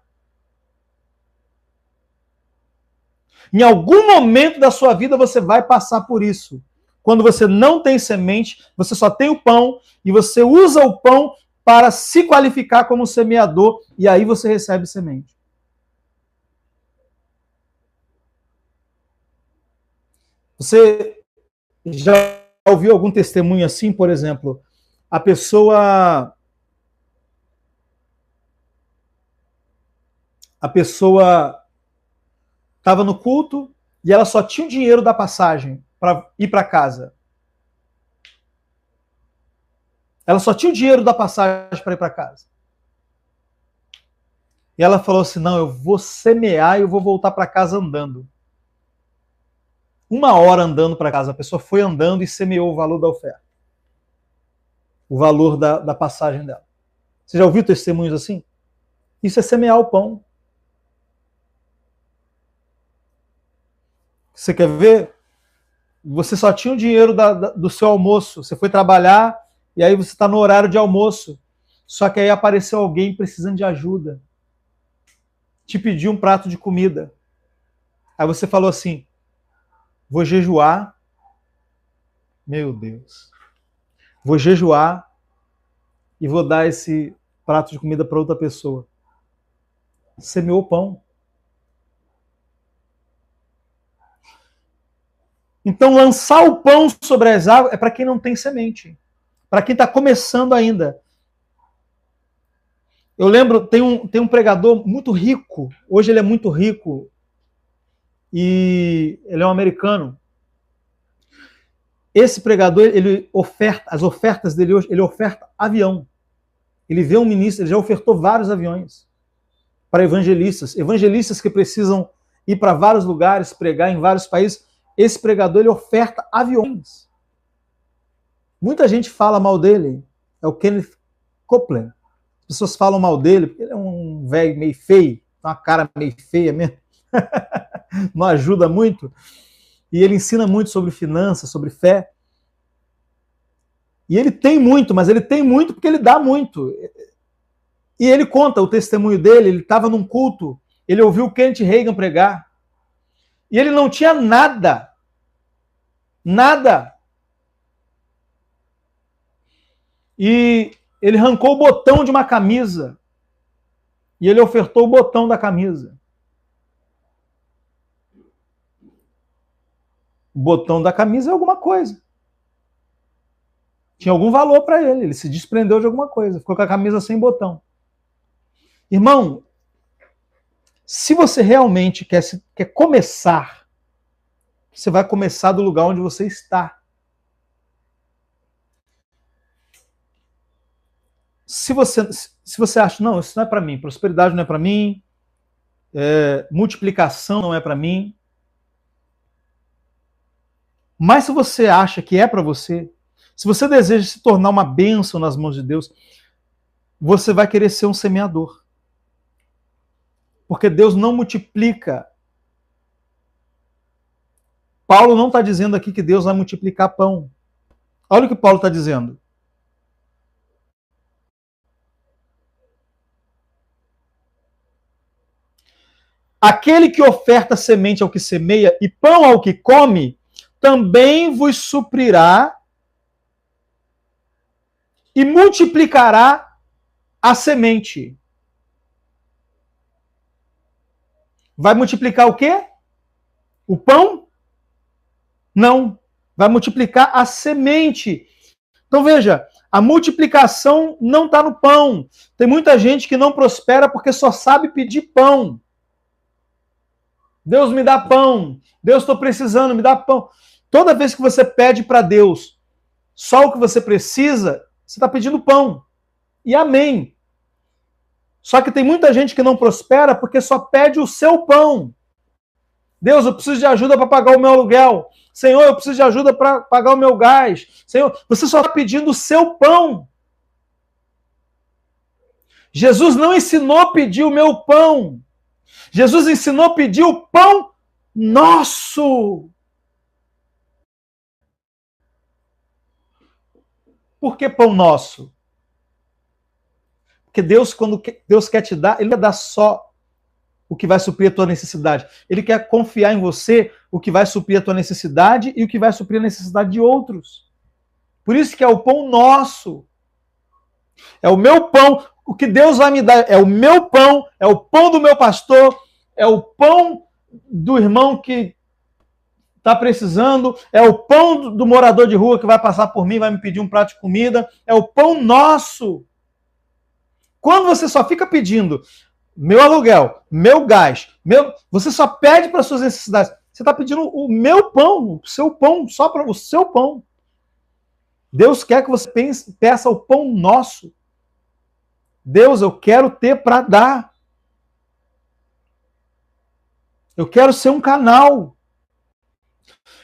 Em algum momento da sua vida você vai passar por isso. Quando você não tem semente, você só tem o pão e você usa o pão para se qualificar como semeador e aí você recebe semente. Você já ouviu algum testemunho assim, por exemplo? A pessoa estava no culto e ela só tinha o dinheiro da passagem para ir para casa. Ela só tinha o dinheiro da passagem para ir para casa. E ela falou assim: não, eu vou semear e eu vou voltar para casa andando. 1 hora andando para casa. A pessoa foi andando e semeou o valor da oferta. O valor da passagem dela. Você já ouviu testemunhos assim? Isso é semear o pão. Você quer ver? Você só tinha o dinheiro do seu almoço. Você foi trabalhar e aí você está no horário de almoço. Só que aí apareceu alguém precisando de ajuda. Te pediu um prato de comida. Aí você falou assim: vou jejuar. Meu Deus. Vou jejuar e vou dar esse prato de comida para outra pessoa. Semeou pão. Então, lançar o pão sobre as águas é para quem não tem semente. Para quem está começando ainda. Eu lembro, tem um pregador muito rico. Hoje ele é muito rico. E ele é um americano. Esse pregador, ele oferta, as ofertas dele hoje, ele oferta avião. Ele vê um ministro, ele já ofertou vários aviões para evangelistas. Evangelistas que precisam ir para vários lugares, pregar em vários países. Esse pregador, ele oferta aviões. Muita gente fala mal dele. É o Kenneth Copeland. As pessoas falam mal dele porque ele é um velho meio feio, uma cara meio feia mesmo. Não ajuda muito. E ele ensina muito sobre finanças, sobre fé. E ele tem muito, mas ele tem muito porque ele dá muito. E ele conta o testemunho dele. Ele estava num culto, ele ouviu o Kenneth Reagan pregar. E ele não tinha nada. Nada. E ele arrancou o botão de uma camisa. E ele ofertou o botão da camisa. O botão da camisa é alguma coisa. Tinha algum valor para ele. Ele se desprendeu de alguma coisa. Ficou com a camisa sem botão. Irmão, se você realmente quer começar, você vai começar do lugar onde você está. Se você acha, não, isso não é para mim, prosperidade não é para mim, multiplicação não é para mim, mas se você acha que é para você, se você deseja se tornar uma bênção nas mãos de Deus, você vai querer ser um semeador. Porque Deus não multiplica. Paulo não está dizendo aqui que Deus vai multiplicar pão. Olha o que Paulo está dizendo. Aquele que oferta semente ao que semeia e pão ao que come, também vos suprirá e multiplicará a semente. Vai multiplicar o quê? O pão? Não. Vai multiplicar a semente. Então veja, a multiplicação não está no pão. Tem muita gente que não prospera porque só sabe pedir pão. Deus me dá pão. Deus, estou precisando, me dá pão. Toda vez que você pede para Deus só o que você precisa, você está pedindo pão. E amém. Só que tem muita gente que não prospera porque só pede o seu pão. Deus, eu preciso de ajuda para pagar o meu aluguel. Senhor, eu preciso de ajuda para pagar o meu gás. Senhor, você só está pedindo o seu pão. Jesus não ensinou a pedir o meu pão. Jesus ensinou a pedir o pão nosso. Por que pão nosso? Porque Deus, quando Deus quer te dar, Ele quer dar só o que vai suprir a tua necessidade. Ele quer confiar em você o que vai suprir a tua necessidade e o que vai suprir a necessidade de outros. Por isso que é o pão nosso. É o meu pão. O que Deus vai me dar é o meu pão, é o pão do meu pastor, é o pão do irmão que está precisando, é o pão do morador de rua que vai passar por mim, vai me pedir um prato de comida, é o pão nosso. Quando você só fica pedindo meu aluguel, meu gás, você só pede para suas necessidades. Você está pedindo o meu pão, o seu pão, só para o seu pão. Deus quer que você peça o pão nosso. Deus, eu quero ter para dar. Eu quero ser um canal.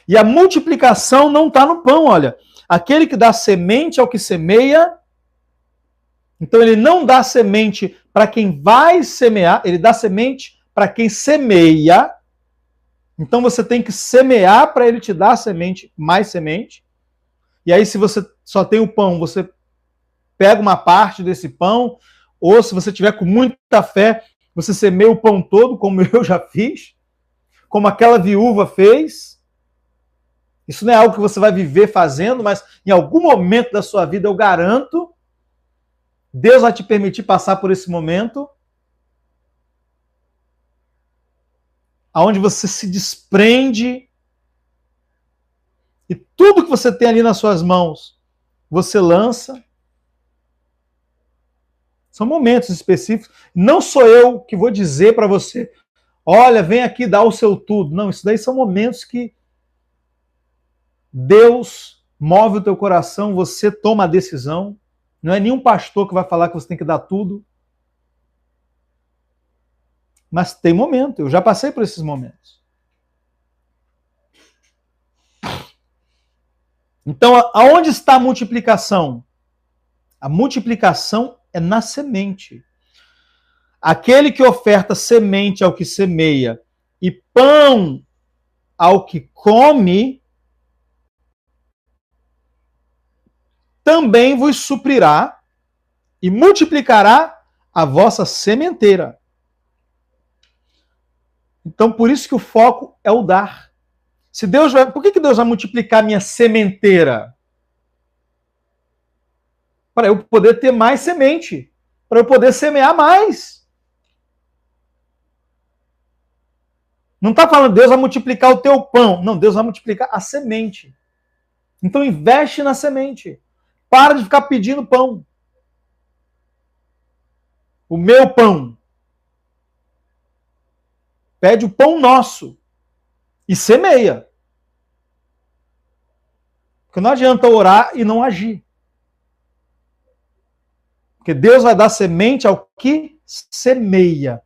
E a multiplicação não está no pão, olha. Aquele que dá semente ao que semeia. Então ele não dá semente para quem vai semear, ele dá semente para quem semeia. Então você tem que semear para ele te dar semente, mais semente. E aí se você só tem o pão, você pega uma parte desse pão, ou se você tiver com muita fé, você semeia o pão todo, como eu já fiz, como aquela viúva fez. Isso não é algo que você vai viver fazendo, mas em algum momento da sua vida, eu garanto, Deus vai te permitir passar por esse momento onde você se desprende e tudo que você tem ali nas suas mãos, você lança. São momentos específicos. Não sou eu que vou dizer para você, olha, vem aqui dar o seu tudo. Não, isso daí são momentos que Deus move o teu coração, você toma a decisão. Não é nenhum pastor que vai falar que você tem que dar tudo. Mas tem momento, eu já passei por esses momentos. Então, aonde está a multiplicação? A multiplicação é na semente. Aquele que oferta semente ao que semeia e pão ao que come, também vos suprirá e multiplicará a vossa sementeira. Então, por isso que o foco é o dar. Se Deus vai, por que Deus vai multiplicar minha sementeira? Para eu poder ter mais semente, para eu poder semear mais. Não está falando Deus vai multiplicar o teu pão. Não, Deus vai multiplicar a semente. Então investe na semente. Para de ficar pedindo pão. O meu pão. Pede o pão nosso. E semeia. Porque não adianta orar e não agir. Porque Deus vai dar semente ao que semeia.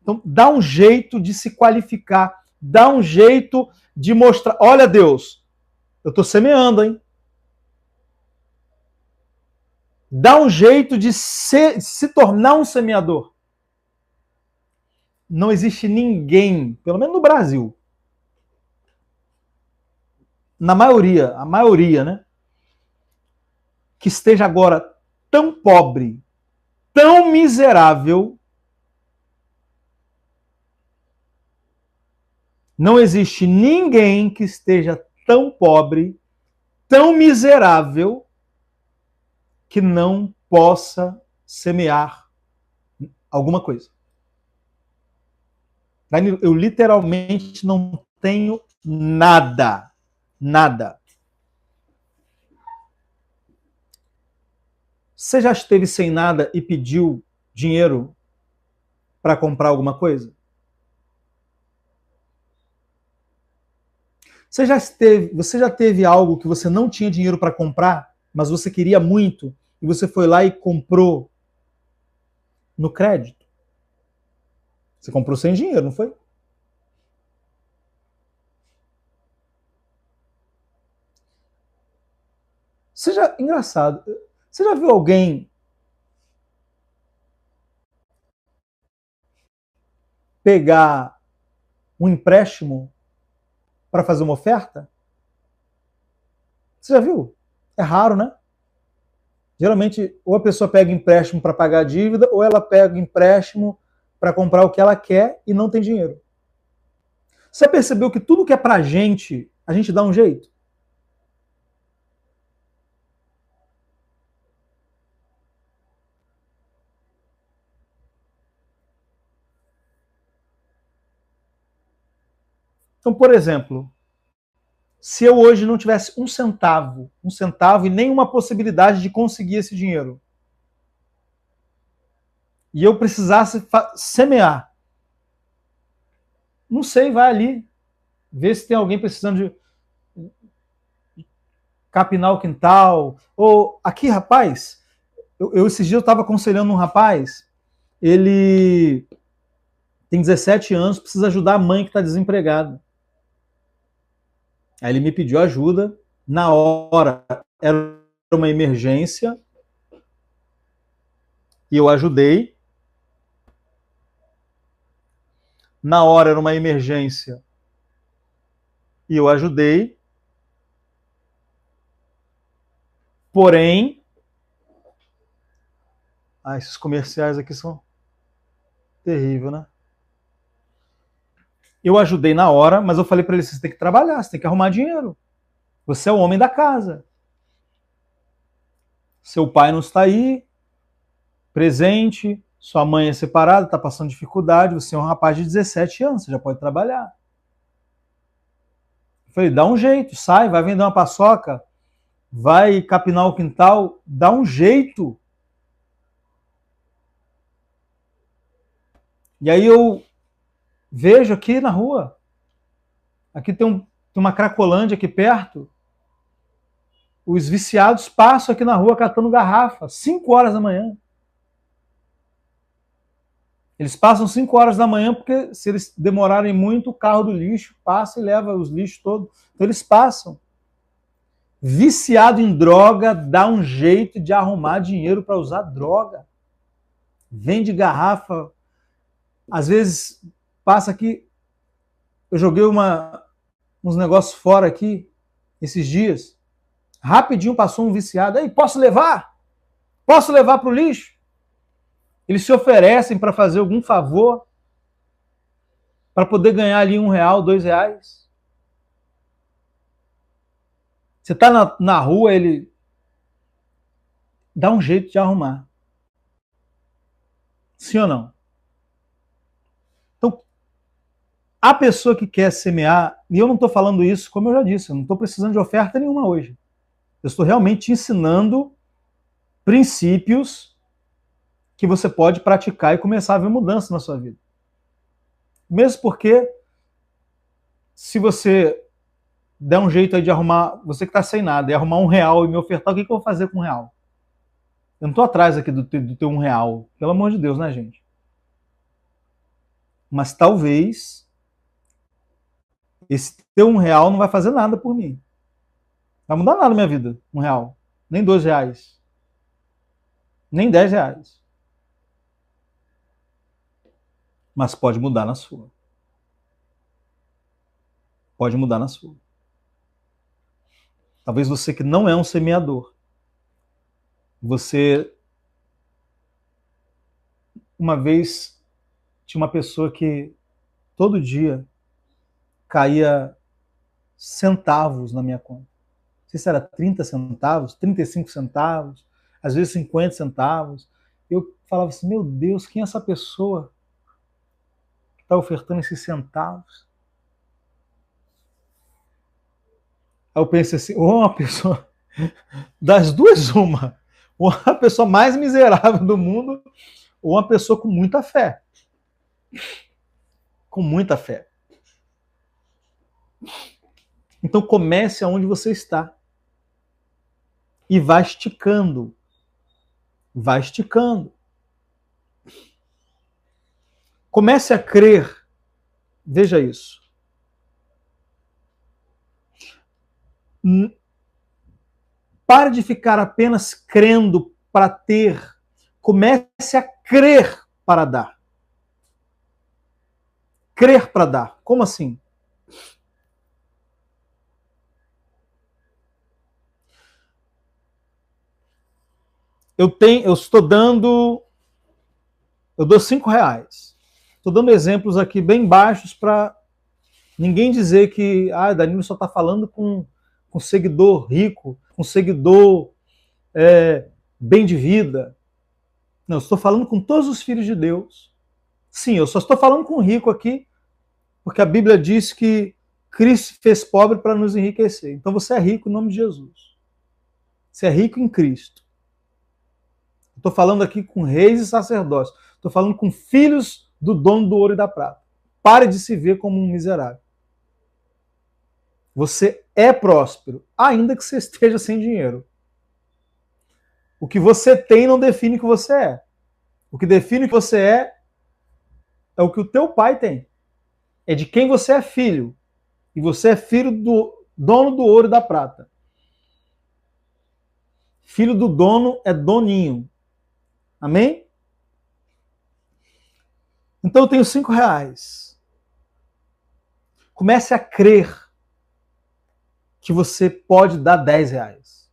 Então, dá um jeito de se qualificar. Dá um jeito de mostrar. Olha, Deus, eu estou semeando, hein? Dá um jeito de se tornar um semeador. Não existe ninguém, pelo menos no Brasil, a maioria, né? Que esteja agora tão pobre, tão miserável. Não existe ninguém que esteja tão pobre, tão miserável, que não possa semear alguma coisa. Eu literalmente não tenho nada. Nada. Você já esteve sem nada e pediu dinheiro para comprar alguma coisa? Você já teve algo que você não tinha dinheiro para comprar, mas você queria muito, e você foi lá e comprou no crédito? Você comprou sem dinheiro, não foi? Engraçado, você já viu alguém pegar um empréstimo para fazer uma oferta? Você já viu? É raro, né? Geralmente, ou a pessoa pega empréstimo para pagar a dívida, ou ela pega empréstimo para comprar o que ela quer e não tem dinheiro. Você percebeu que tudo que é pra gente, a gente dá um jeito? Então, por exemplo, se eu hoje não tivesse um centavo e nenhuma possibilidade de conseguir esse dinheiro, e eu precisasse semear, não sei, vai ali, vê se tem alguém precisando de capinar o quintal, ou aqui, rapaz, esses dias eu estava aconselhando um rapaz, ele tem 17 anos, precisa ajudar a mãe que está desempregada. Aí ele me pediu ajuda, na hora era uma emergência, e eu ajudei. Na hora era uma emergência, e eu ajudei. Porém, esses comerciais aqui são terríveis, né? Eu ajudei na hora, mas eu falei para ele, você tem que trabalhar, você tem que arrumar dinheiro. Você é o homem da casa. Seu pai não está aí, presente, sua mãe é separada, está passando dificuldade, você é um rapaz de 17 anos, você já pode trabalhar. Eu falei, dá um jeito, sai, vai vender uma paçoca, vai capinar o quintal, dá um jeito. E aí eu vejo aqui na rua, aqui tem uma Cracolândia aqui perto, os viciados passam aqui na rua catando garrafa, 5 horas da manhã. Eles passam 5 horas da manhã porque se eles demorarem muito, o carro do lixo passa e leva os lixos todos. Então eles passam. Viciado em droga dá um jeito de arrumar dinheiro para usar droga. Vende garrafa. Às vezes passa aqui. Eu joguei uns negócios fora aqui esses dias. Rapidinho passou um viciado. Aí, posso levar? Posso levar para o lixo? Eles se oferecem para fazer algum favor, para poder ganhar ali R$1, R$2. Você está na rua, ele dá um jeito de arrumar. Sim ou não? Então, a pessoa que quer semear, e eu não estou falando isso, como eu já disse, eu não estou precisando de oferta nenhuma hoje. Eu estou realmente ensinando princípios que você pode praticar e começar a ver mudança na sua vida. Mesmo porque, se você der um jeito aí de arrumar, você que está sem nada, e arrumar R$1 e me ofertar, o que eu vou fazer com R$1? Eu não estou atrás aqui do teu R$1, pelo amor de Deus, né, gente? Mas talvez esse teu R$1 não vai fazer nada por mim. Não vai mudar nada na minha vida, R$1. Nem R$2. Nem R$10. Mas pode mudar na sua. Pode mudar na sua. Talvez você que não é um semeador, você uma vez tinha uma pessoa que todo dia caía centavos na minha conta. Não sei se era 30 centavos, 35 centavos. às vezes 50 centavos. Eu falava assim, meu Deus, quem é essa pessoa que está ofertando esses centavos? Aí eu pensei assim, ou uma pessoa, das duas uma, ou a pessoa mais miserável do mundo, ou uma pessoa com muita fé. Com muita fé. Então comece aonde você está. E vá esticando. Vá esticando. Comece a crer. Veja isso. Pare de ficar apenas crendo para ter. Comece a crer para dar. Crer para dar. Como assim? Eu dou R$5. Estou dando exemplos aqui bem baixos para ninguém dizer que Danilo só está falando com seguidor rico, com seguidor bem de vida. Não, eu estou falando com todos os filhos de Deus. Sim, eu só estou falando com o rico aqui, porque a Bíblia diz que Cristo fez pobre para nos enriquecer. Então você é rico em nome de Jesus. Você é rico em Cristo. Estou falando aqui com reis e sacerdotes. Estou falando com filhos do dono do ouro e da prata. Pare de se ver como um miserável. Você é próspero, ainda que você esteja sem dinheiro. O que você tem não define o que você é. O que define o que você é o que o teu pai tem. É de quem você é filho. E você é filho do dono do ouro e da prata. Filho do dono é doninho. Amém? Então eu tenho R$5. Comece a crer que você pode dar R$10.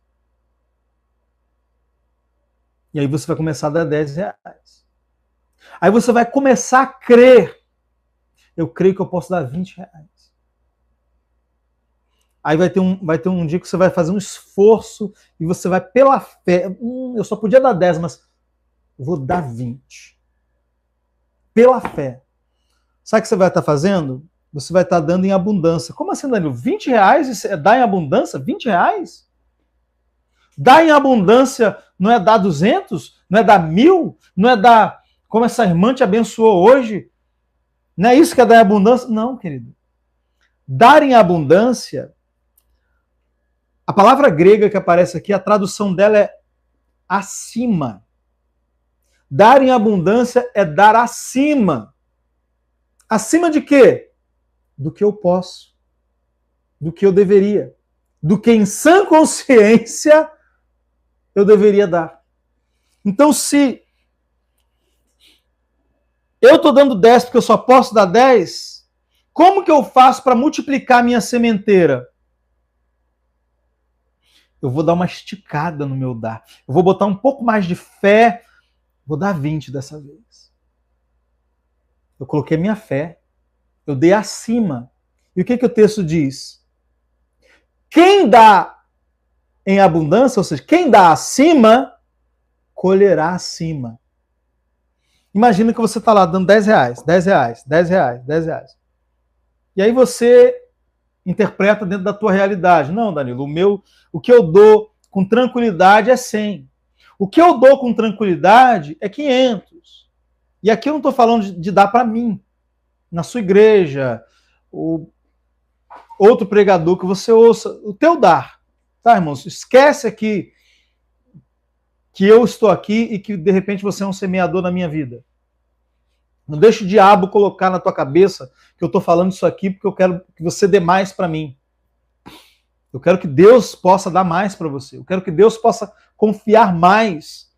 E aí você vai começar a dar R$10. Aí você vai começar a crer. Eu creio que eu posso dar R$20. Aí vai ter um dia que você vai fazer um esforço e você vai pela fé. Eu só podia dar 10, mas eu vou dar 20. Pela fé. Sabe o que você vai estar fazendo? Você vai estar dando em abundância. Como assim, Danilo? R$20 é dar em abundância? R$20? Dar em abundância não é dar 200? Não é dar 1.000? Não é dar como essa irmã te abençoou hoje? Não é isso que é dar em abundância? Não, querido. Dar em abundância, a palavra grega que aparece aqui, a tradução dela é acima. Dar em abundância é dar acima. Acima de quê? Do que eu posso. Do que eu deveria. Do que em sã consciência eu deveria dar. Então, se eu estou dando 10 porque eu só posso dar 10, como que eu faço para multiplicar minha sementeira? Eu vou dar uma esticada no meu dar. Eu vou botar um pouco mais de fé. Vou dar 20 dessa vez. Eu coloquei minha fé. Eu dei acima. E o que o texto diz? Quem dá em abundância, ou seja, quem dá acima, colherá acima. Imagina que você está lá dando R$10, R$10, R$10, R$10. E aí você interpreta dentro da tua realidade. Não, Danilo, o que eu dou com tranquilidade é 100. O que eu dou com tranquilidade é 500. E aqui eu não estou falando de dar para mim, na sua igreja, outro pregador que você ouça, o teu dar. Tá, irmãos? Esquece aqui que eu estou aqui e que de repente você é um semeador na minha vida. Não deixe o diabo colocar na tua cabeça que eu estou falando isso aqui porque eu quero que você dê mais para mim. Eu quero que Deus possa dar mais para você. Eu quero que Deus possa confiar mais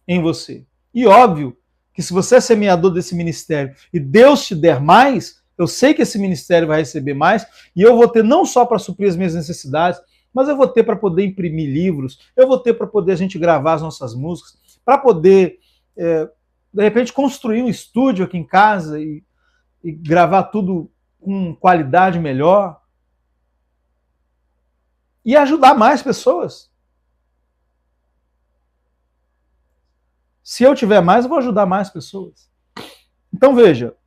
em você. E óbvio que se você é semeador desse ministério e Deus te der mais, eu sei que esse ministério vai receber mais e eu vou ter não só para suprir as minhas necessidades, mas eu vou ter para poder imprimir livros, eu vou ter para poder a gente gravar as nossas músicas, para poder, de repente, construir um estúdio aqui em casa e gravar tudo com qualidade melhor. E ajudar mais pessoas. Se eu tiver mais, eu vou ajudar mais pessoas. Então veja,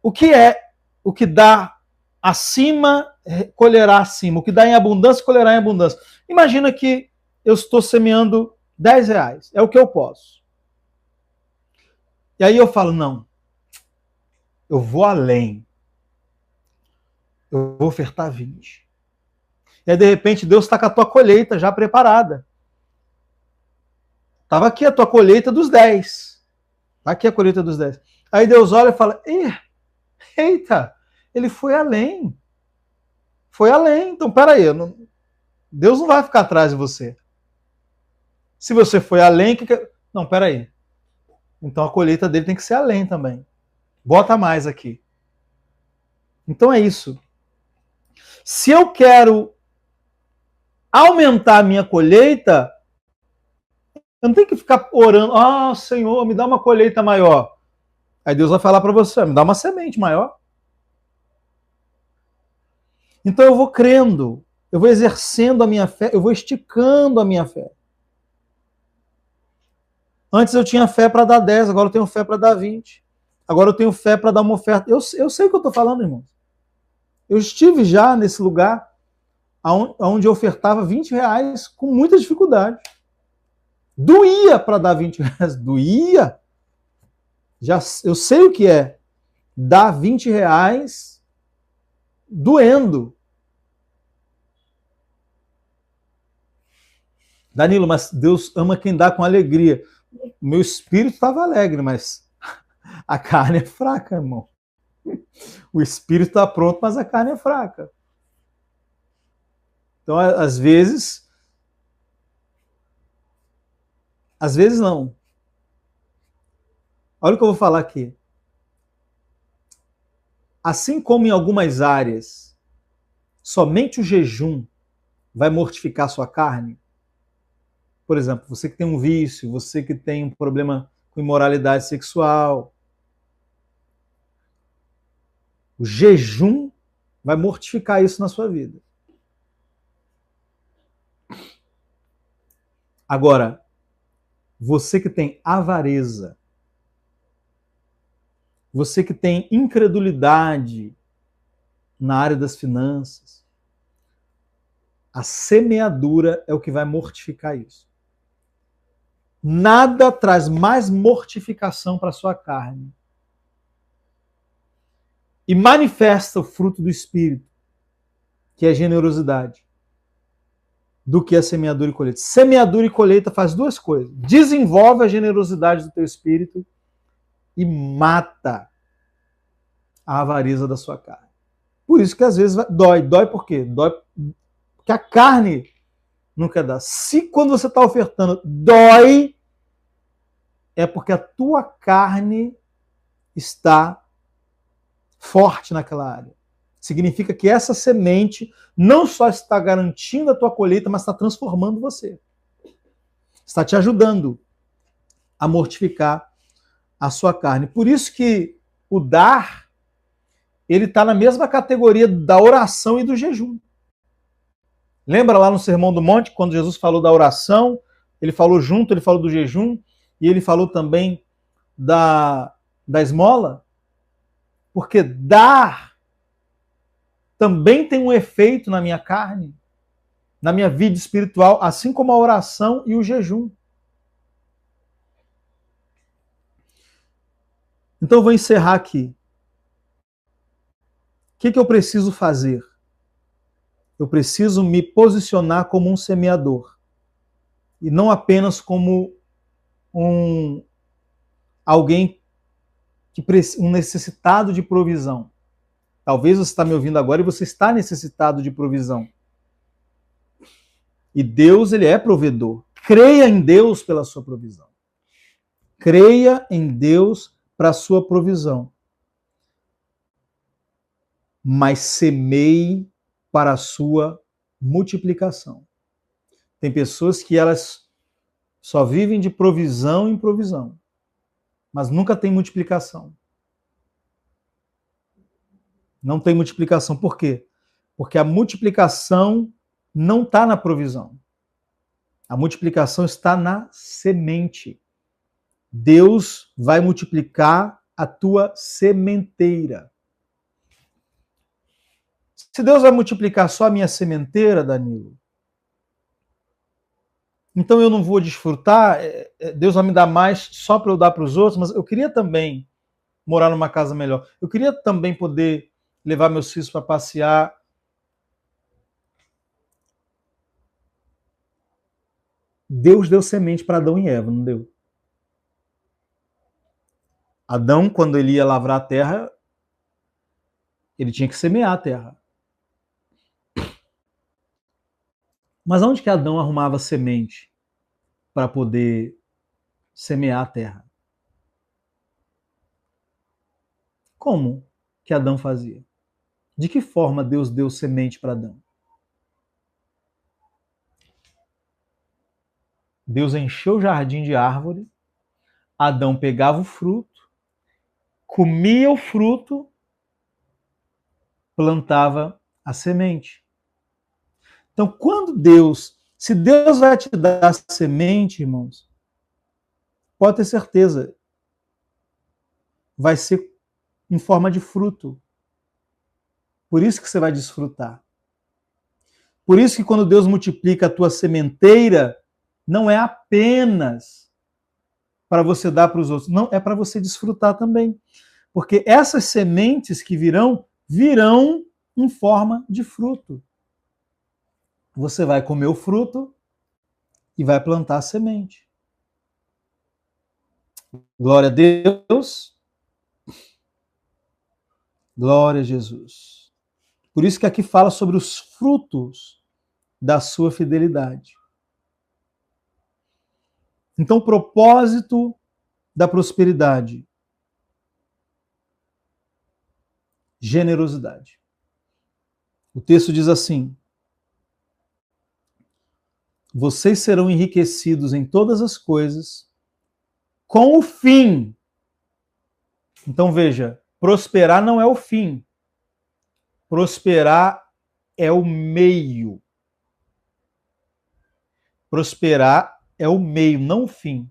o que dá acima, colherá acima. O que dá em abundância, colherá em abundância. Imagina que eu estou semeando R$10. É o que eu posso. E aí eu falo, não, eu vou além. Eu vou ofertar 20. E aí, de repente, Deus está com a tua colheita já preparada. Estava aqui a tua colheita dos 10. Está aqui a colheita dos 10. Aí Deus olha e fala, eita, ele foi além. Foi além. Então, peraí, Deus não vai ficar atrás de você. Se você foi além, não, peraí. Então a colheita dele tem que ser além também. Bota mais aqui. Então é isso. Se eu quero aumentar a minha colheita, eu não tenho que ficar orando, Senhor, me dá uma colheita maior. Aí Deus vai falar para você, me dá uma semente maior. Então eu vou crendo, eu vou exercendo a minha fé, eu vou esticando a minha fé. Antes eu tinha fé para dar 10, agora eu tenho fé para dar 20. Agora eu tenho fé para dar uma oferta. Eu sei o que eu estou falando, irmãos. Eu estive já nesse lugar onde eu ofertava R$20 com muita dificuldade. Doía para dar R$20. Doía. Eu sei o que é dar R$20 doendo. Danilo, mas Deus ama quem dá com alegria. Meu espírito estava alegre, mas a carne é fraca, irmão. O espírito está pronto, mas a carne é fraca. Então, às vezes não. Olha o que eu vou falar aqui. Assim como em algumas áreas, somente o jejum vai mortificar a sua carne. Por exemplo, você que tem um vício, você que tem um problema com imoralidade sexual, o jejum vai mortificar isso na sua vida. Agora, você que tem avareza, você que tem incredulidade na área das finanças, a semeadura é o que vai mortificar isso. Nada traz mais mortificação para a sua carne e manifesta o fruto do Espírito, que é a generosidade, do que a semeadura e colheita. Semeadura e colheita faz duas coisas. Desenvolve a generosidade do teu espírito e mata a avareza da sua carne. Por isso que às vezes dói. Dói por quê? Dói porque a carne não quer dar. Se quando você está ofertando dói, é porque a tua carne está forte naquela área. Significa que essa semente não só está garantindo a tua colheita, mas está transformando você. Está te ajudando a mortificar a sua carne. Por isso que o dar, ele está na mesma categoria da oração e do jejum. Lembra lá no Sermão do Monte, quando Jesus falou da oração, ele falou junto, ele falou do jejum, e ele falou também da esmola? Porque dar também tem um efeito na minha carne, na minha vida espiritual, assim como a oração e o jejum. Então eu vou encerrar aqui. O que eu preciso fazer? Eu preciso me posicionar como um semeador. E não apenas como alguém um necessitado de provisão. Talvez você está me ouvindo agora e você está necessitado de provisão. E Deus, ele é provedor. Creia em Deus pela sua provisão. Creia em Deus para a sua provisão. Mas semeie para a sua multiplicação. Tem pessoas que elas só vivem de provisão em provisão, mas nunca tem multiplicação. Não tem multiplicação. Por quê? Porque a multiplicação não está na provisão. A multiplicação está na semente. Deus vai multiplicar a tua sementeira. Se Deus vai multiplicar só a minha sementeira, Danilo, então eu não vou desfrutar, Deus vai me dar mais só para eu dar para os outros, mas eu queria também morar numa casa melhor. Eu queria também poder levar meus filhos para passear. Deus deu semente para Adão e Eva, não deu? Adão, quando ele ia lavrar a terra, ele tinha que semear a terra. Mas onde que Adão arrumava semente para poder semear a terra? Como que Adão fazia? De que forma Deus deu semente para Adão? Deus encheu o jardim de árvore, Adão pegava o fruto, comia o fruto, plantava a semente. Então, se Deus vai te dar semente, irmãos, pode ter certeza, vai ser em forma de fruto. Por isso que você vai desfrutar. Por isso que quando Deus multiplica a tua sementeira, não é apenas para você dar para os outros, não, é para você desfrutar também. Porque essas sementes que virão em forma de fruto. Você vai comer o fruto e vai plantar a semente. Glória a Deus. Glória a Jesus. Por isso que aqui fala sobre os frutos da sua fidelidade. Então, o propósito da prosperidade: generosidade. O texto diz assim: vocês serão enriquecidos em todas as coisas com o fim. Então veja, prosperar não é o fim. Prosperar é o meio. Prosperar é o meio, não o fim.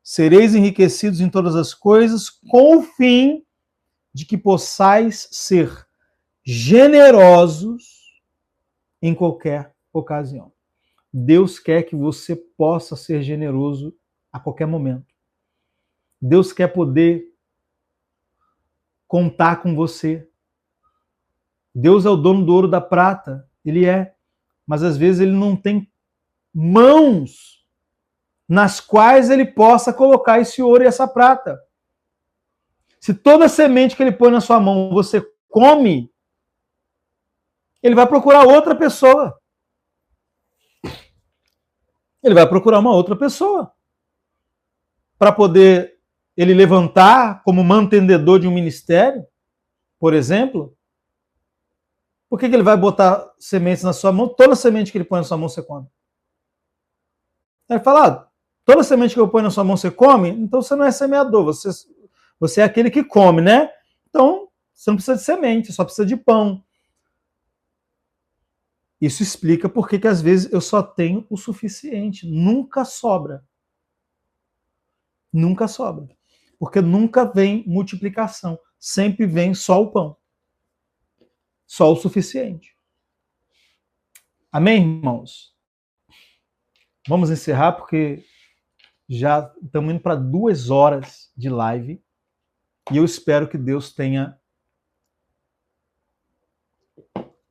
Sereis enriquecidos em todas as coisas com o fim de que possais ser generosos em qualquer ocasião. Deus quer que você possa ser generoso a qualquer momento. Deus quer poder contar com você. Deus é o dono do ouro e da prata, ele é, mas às vezes ele não tem mãos nas quais ele possa colocar esse ouro e essa prata. Se toda semente que ele põe na sua mão você come, ele vai procurar outra pessoa. Ele vai procurar uma outra pessoa para poder ele levantar como mantenedor de um ministério, por exemplo. Por que ele vai botar sementes na sua mão? Toda semente que ele põe na sua mão você come. Ele fala, toda semente que eu ponho na sua mão você come? Então você não é semeador, você é aquele que come, né? Então você não precisa de semente, só precisa de pão. Isso explica por que às vezes eu só tenho o suficiente. Nunca sobra. Nunca sobra. Porque nunca vem multiplicação. Sempre vem só o pão. Só o suficiente. Amém, irmãos? Vamos encerrar porque já estamos indo para 2 horas de live. E eu espero que Deus tenha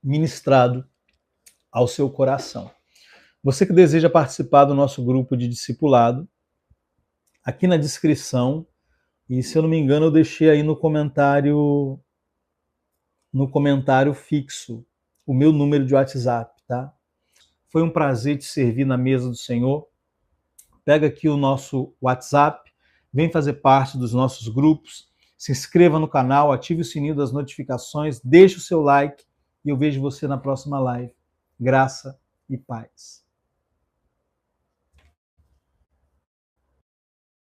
ministrado ao seu coração. Você que deseja participar do nosso grupo de discipulado, aqui na descrição, e se eu não me engano eu deixei aí no comentário fixo o meu número de WhatsApp, tá? Foi um prazer te servir na mesa do Senhor. Pega aqui o nosso WhatsApp, vem fazer parte dos nossos grupos, se inscreva no canal, ative o sininho das notificações, deixe o seu like e eu vejo você na próxima live. Graça e paz.